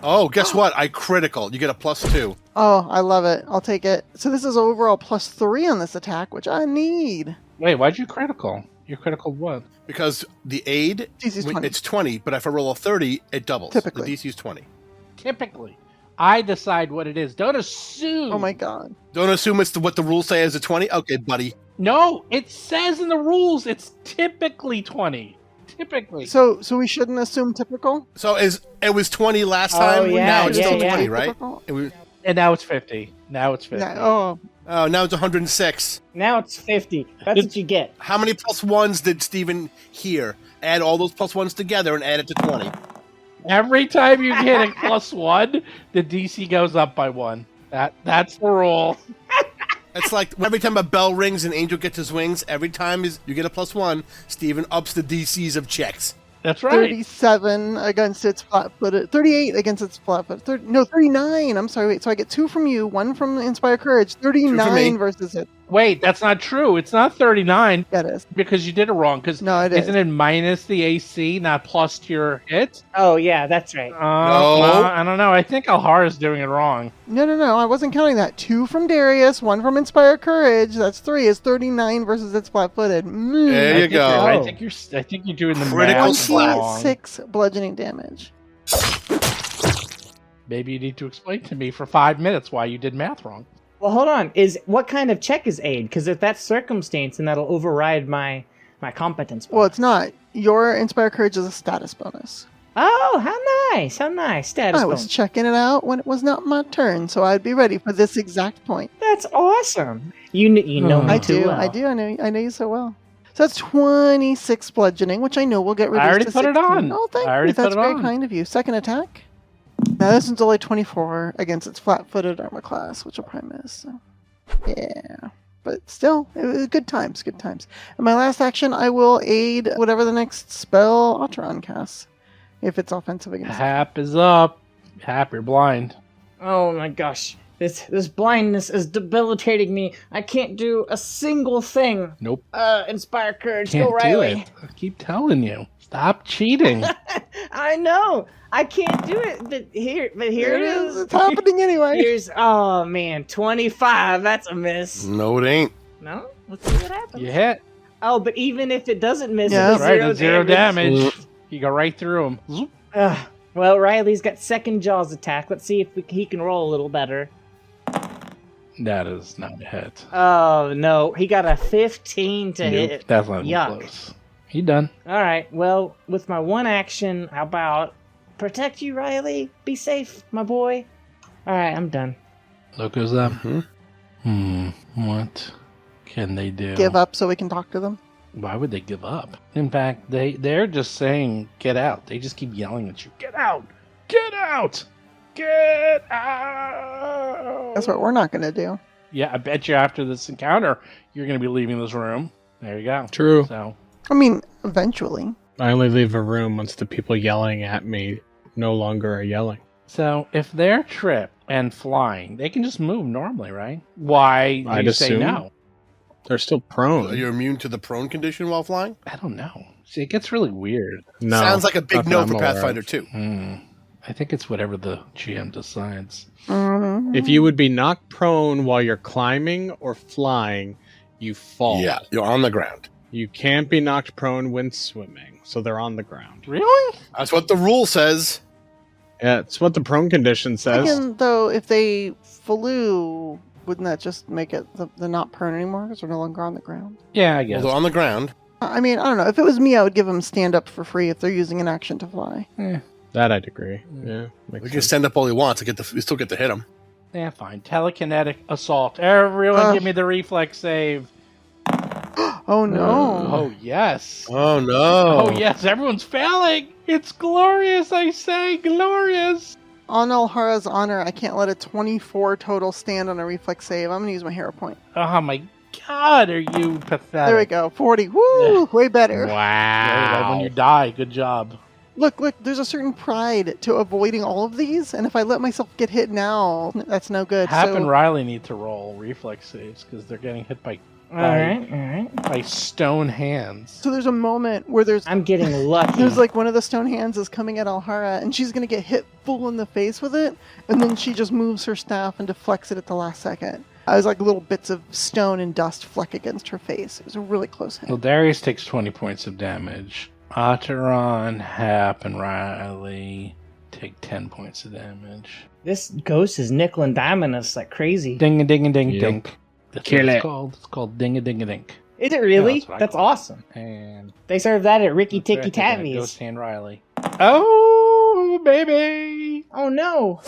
Oh, guess what? I critical. You get a +2. Oh, I love it. I'll take it. So this is overall +3 on this attack, which I need. Wait, why'd you critical? You critical what? Because the aid, DC's 20. it's 20, but if I roll a 30, it doubles. Typically. The DC's 20. Typically. I decide what it is. Don't assume. Oh my god. Don't assume it's what the rules say is a 20. Okay, buddy. No, it says in the rules it's typically 20. Typically. So we shouldn't assume typical. So it was 20 last Oh, time. yeah, now it's yeah, still yeah. 20, right? Typical? It was, And now it's 50. Now it's 50. Oh, oh, now it's 106. Now it's 50. That's what you get. How many +1s did Steven hear? Add all those +1s together and add it to 20. Every time you hit a +1, the DC goes up by 1. That's the rule. It's like every time a bell rings and Angel gets his wings, every time you get a +1, Steven ups the DCs of checks. That's right. 37 against its flat-footed. 38 against its flat-footed. 39. I'm sorry. Wait. So I get 2 from you, 1 from Inspire Courage. 39 versus it. Wait, that's not true. It's not 39 Yeah, it is. because you did it wrong. Because No, it is. isn't it minus the AC, not plus to your hit? Oh, yeah, that's right. No. I don't know. I think Alhara's doing it wrong. No. I wasn't counting that. 2 from Darius, 1 from Inspire Courage. That's 3. Is 39 versus its flat-footed. There I you think go. I think you're doing the Critical math slap. wrong. 26 bludgeoning damage. Maybe you need to explain to me for 5 minutes why you did math wrong. Well, hold on. What kind of check is aid? Because if that's circumstance, then that'll override my competence bonus. Well, it's not. Your Inspire Courage is a status bonus. Oh, how nice. How nice. Status I was bonus. checking it out when it was not my turn, so I'd be ready for this exact point. That's awesome. You know me I too do. well. I do. I know you so well. So that's 26 bludgeoning, which I know will get reduced I already to put it 16. on. Oh, thank I already you. That's put it very on. kind of you. Second attack. Now this one's only 24 against its flat-footed armor class, which will probably miss. So. Yeah. But still, it was good times. Good times. And my last action, I will aid whatever the next spell Acheron casts, if it's offensive against it. Hap is up. Hap, you're blind. Oh my gosh. This blindness is debilitating me. I can't do a single thing. Nope. Inspire courage. Can't Go do Riley. it. I keep telling you. Stop cheating. I know. I can't do it, but here it is. It's happening anyway. Oh man, 25. That's a miss. No, it ain't. No? Let's see what happens. You hit. Oh, but even if it doesn't miss, Yeah. it's Right, zero it's 0 damage. You go right through him. Well, Riley's got second Jaws attack. Let's see if he can roll a little better. That is not a hit. Oh no, he got a 15 to hit. That's not even Yuck. close. He done. All right. Well, with my one action, how about protect you, Riley? Be safe, my boy. All right, I'm done. Loco's up. What can they do? Give up so we can talk to them. Why would they give up? In fact, they're just saying, get out. They just keep yelling at you. Get out! Get out! Get out! That's what we're not going to do. Yeah, I bet you after this encounter, you're going to be leaving this room. There you go. True. So, I mean, eventually. I only leave a room once the people yelling at me no longer are yelling. so if they're tripped and flying, they can just move normally, right? Why do I'd you say assume. no? They're still prone. You're immune to the prone condition while flying? I don't know. See, it gets really weird. No. Sounds like a not big that no I'm for aware of. Pathfinder 2. I think it's whatever the GM decides. Mhm. If you would be knocked prone while you're climbing or flying, you fall. Yeah, you're on the ground. You can't be knocked prone when swimming, so they're on the ground. Really? That's what the rule says. Yeah, it's what the prone condition says. Again, though, if they flew, wouldn't that just make it they're not prone anymore because they're no longer on the ground? Yeah, I Well, guess. they're on the ground. I mean, I don't know. If it was me, I would give them stand up for free if they're using an action to fly. That I'd agree. Yeah, makes We can sense. stand up all he wants. We still get to him. Yeah, fine. Telekinetic assault. Everyone Ugh. give me the reflex save. Oh no! Oh, yes. Oh, no. Oh, yes. Everyone's failing. It's glorious, I say. Glorious. On Alhara's honor, I can't let a 24 total stand on a reflex save. I'm gonna use my hero point. Oh, my God. Are you pathetic? There we go. 40. Woo! Way better. Yeah, like when you die. Good job. Look, there's a certain pride to avoiding all of these, and if I let myself get hit now, that's no good. Hap and So, Riley need to roll reflex saves because they're getting hit by All right. by stone hands. so there's a moment where I'm getting lucky. there's like one of the stone hands is coming at Alhara, and she's gonna get hit full in the face with it, and then she just moves her staff and deflects it at the last second. I was like little bits of stone and dust fleck against her face. It was a really close hit. Well, Darius takes 20 points of damage. Otteron, Hap, and Riley take 10 points of damage. This ghost is nickel and diming us like crazy. Ding a ding a ding Yep. dink. That's Kill what it. it's called. It's called ding a ding a dink. Is it really? Yeah, that's what I That's call it. awesome. And They serve that at Ricky Ticky Ghost Tammy's. Hand Riley. Oh, baby! Oh no!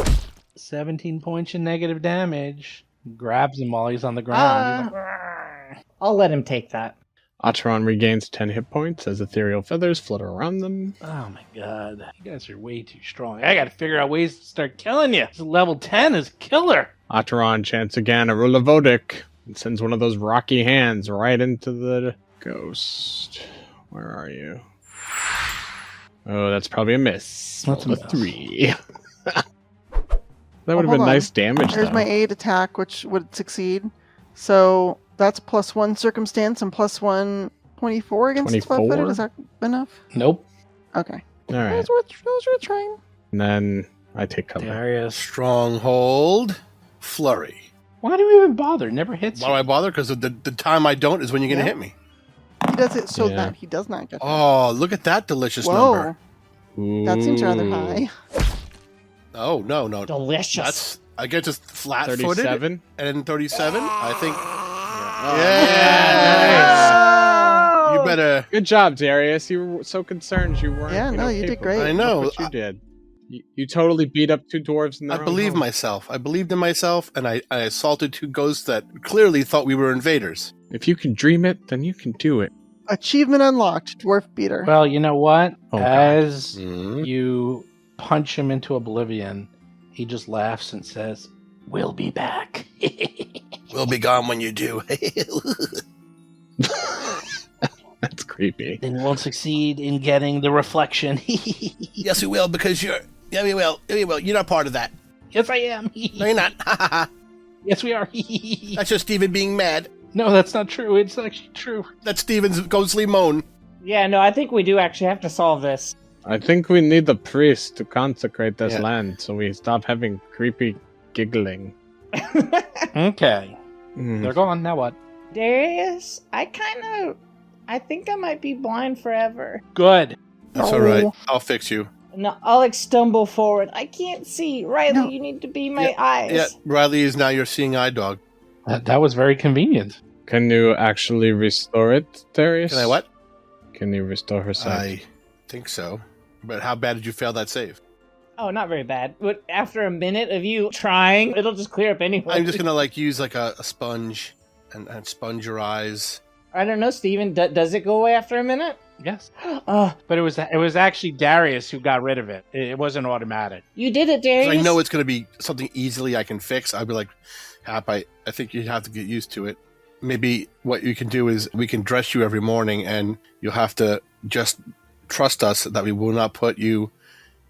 17 points of negative damage. Grabs him while he's on the ground. He's like, "Argh." I'll let him take that. Atron regains 10 hit points as ethereal feathers flutter around them. Oh my god. You guys are way too strong. I gotta figure out ways to start killing you. This level 10 is killer. Atron chants again a rule of Vodic and sends one of those rocky hands right into the ghost. Where are you? Oh, that's probably a miss. That's a Roll miss. 3. That would have hold been on. nice damage, There's though. my aid attack, which would succeed. So that's +1 circumstance and +1 24 against 24? flat-footed. Is that enough? Nope. Okay. All right. Those were trying. And then I take cover. Darius. Stronghold. Flurry. Why do we even bother? Never hits Why you. do I bother? Because the time I don't is when you're going to Yeah. hit me. He does it so Yeah. that he does not get. Oh, look at that delicious Whoa, number. that seems rather Ooh. high. Oh, no. Delicious. That's, I get just flat-footed. 37? And then 37, I think. Oh, Yeah. You better. Good job, Darius. You were so concerned you weren't. Yeah, no, you did capable. great. I know. Look what you did. You totally beat up 2 dwarves in their I own believe home. myself. I believed in myself, and I assaulted 2 ghosts that clearly thought we were invaders. If you can dream it, then you can do it. Achievement unlocked, dwarf beater. Well, you know what? Oh, God. As Mhm. you punch him into oblivion, he just laughs and says, "We'll be back." We'll be gone when you do. That's creepy. Then we won't succeed in getting the reflection. Yes, we will, because you're. Yeah, we will. We will. You're not part of that. Yes, I am. No, you're not. Yes, we are. That's just Steven being mad. No, that's not true. It's actually true. That's Steven's ghostly moan. Yeah, no, I think we do actually have to solve this. I think we need a priest to consecrate this Yeah. land so we stop having creepy giggling. Okay. Mm. They're gone. Now what? Darius, I think I might be blind forever. Good. That's No. all right. I'll fix you. No, I'll like stumble forward. I can't see. Riley, No. you need to be my eyes. Yeah, Riley is now your seeing eye dog. That was very convenient. Can you actually restore it, Darius? Can I what? Can you restore her sight? I think so. But how bad did you fail that save? Oh, not very bad. But after a minute of you trying, it'll just clear up anyway. I'm just gonna use like a sponge and sponge your eyes. I don't know, Steven. Does it go away after a minute? Yes. Oh, But it was actually Darius who got rid of it. It wasn't automatic. you did it, 'Cause Darius. I know it's gonna be something easily I can fix. I'd be like, Hap, I think you have to get used to it. Maybe what you can do is we can dress you every morning, and you'll have to just trust us that we will not put you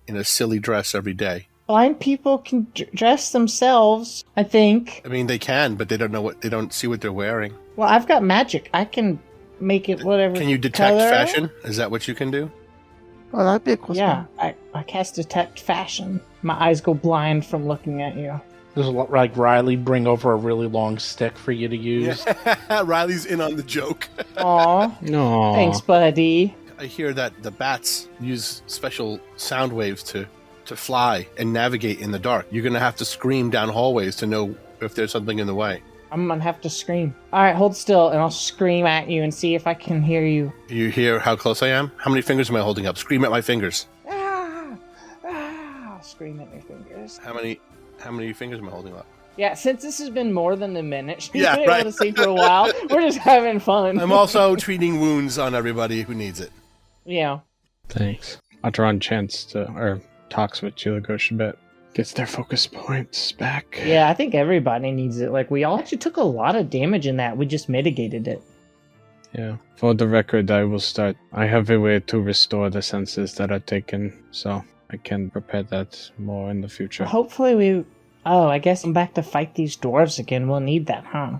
in a silly dress every day. Blind people can dress themselves, I think. I mean, they can, but they don't see what they're wearing. Well, I've got magic. I can make it whatever. Can you detect color. fashion? Is that what you can do? Oh, that'd be a cool Yeah, spell. I cast detect fashion. My eyes go blind from looking at you. There's a lot, like Riley bring over a really long stick for you to use. Riley's in on the joke. Aw, No. thanks, buddy. I hear that the bats use special sound waves to fly and navigate in the dark. You're going to have to scream down hallways to know if there's something in the way. I'm gonna have to scream. Alright, hold still, and I'll scream at you and see if I can hear you. You hear how close I am? How many fingers am I holding up? Scream at my fingers. Ah! I'll scream at your fingers. How many fingers am I holding up? Yeah, since this has been more than a minute, she's Yeah, been right. able to see for a while. We're just having fun. I'm also treating wounds on everybody who needs it. Yeah. Thanks. Atron talks with Chiligosh a bit. Gets their focus points back. Yeah, I think everybody needs it. Like, we all actually took a lot of damage in that. We just mitigated it. Yeah. For the record, I will start. I have a way to restore the senses that are taken, so I can prepare that more in the future. Hopefully we... Oh, I guess I'm back to fight these dwarves again. We'll need that, huh?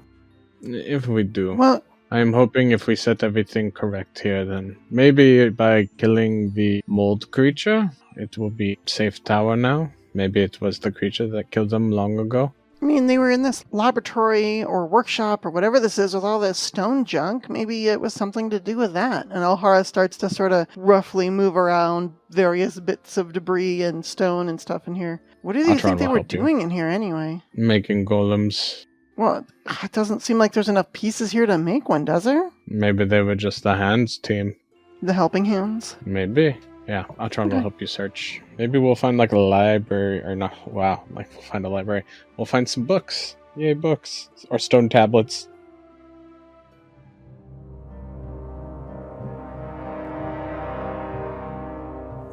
If we do. Well, I'm hoping if we set everything correct here, then maybe by killing the mold creature, it will be safe tower now. Maybe it was the creature that killed them long ago. I mean, they were in this laboratory or workshop or whatever this is with all this stone junk. Maybe it was something to do with that. And Alhara starts to sort of roughly move around various bits of debris and stone and stuff in here. What do you Atron think they will were help you. doing in here anyway? Making golems. Well, it doesn't seem like there's enough pieces here to make one, does there? Maybe they were just the hands team. The helping hands? Maybe. Yeah, Atron will Okay. help you search. Maybe we'll find like a library, or not, wow, like we'll find a library. We'll find some books. Yay, books. Or stone tablets.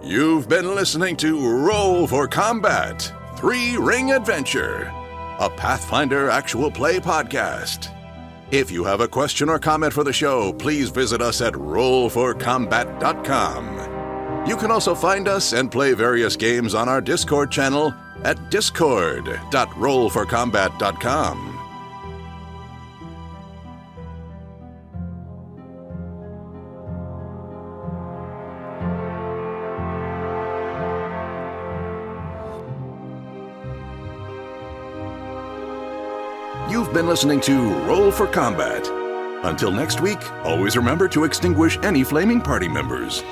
You've been listening to Roll for Combat 3-Ring Adventure, a Pathfinder actual play podcast. If you have a question or comment for the show, please visit us at rollforcombat.com. You can also find us and play various games on our Discord channel at discord.rollforcombat.com. You've been listening to Roll for Combat. Until next week, always remember to extinguish any flaming party members.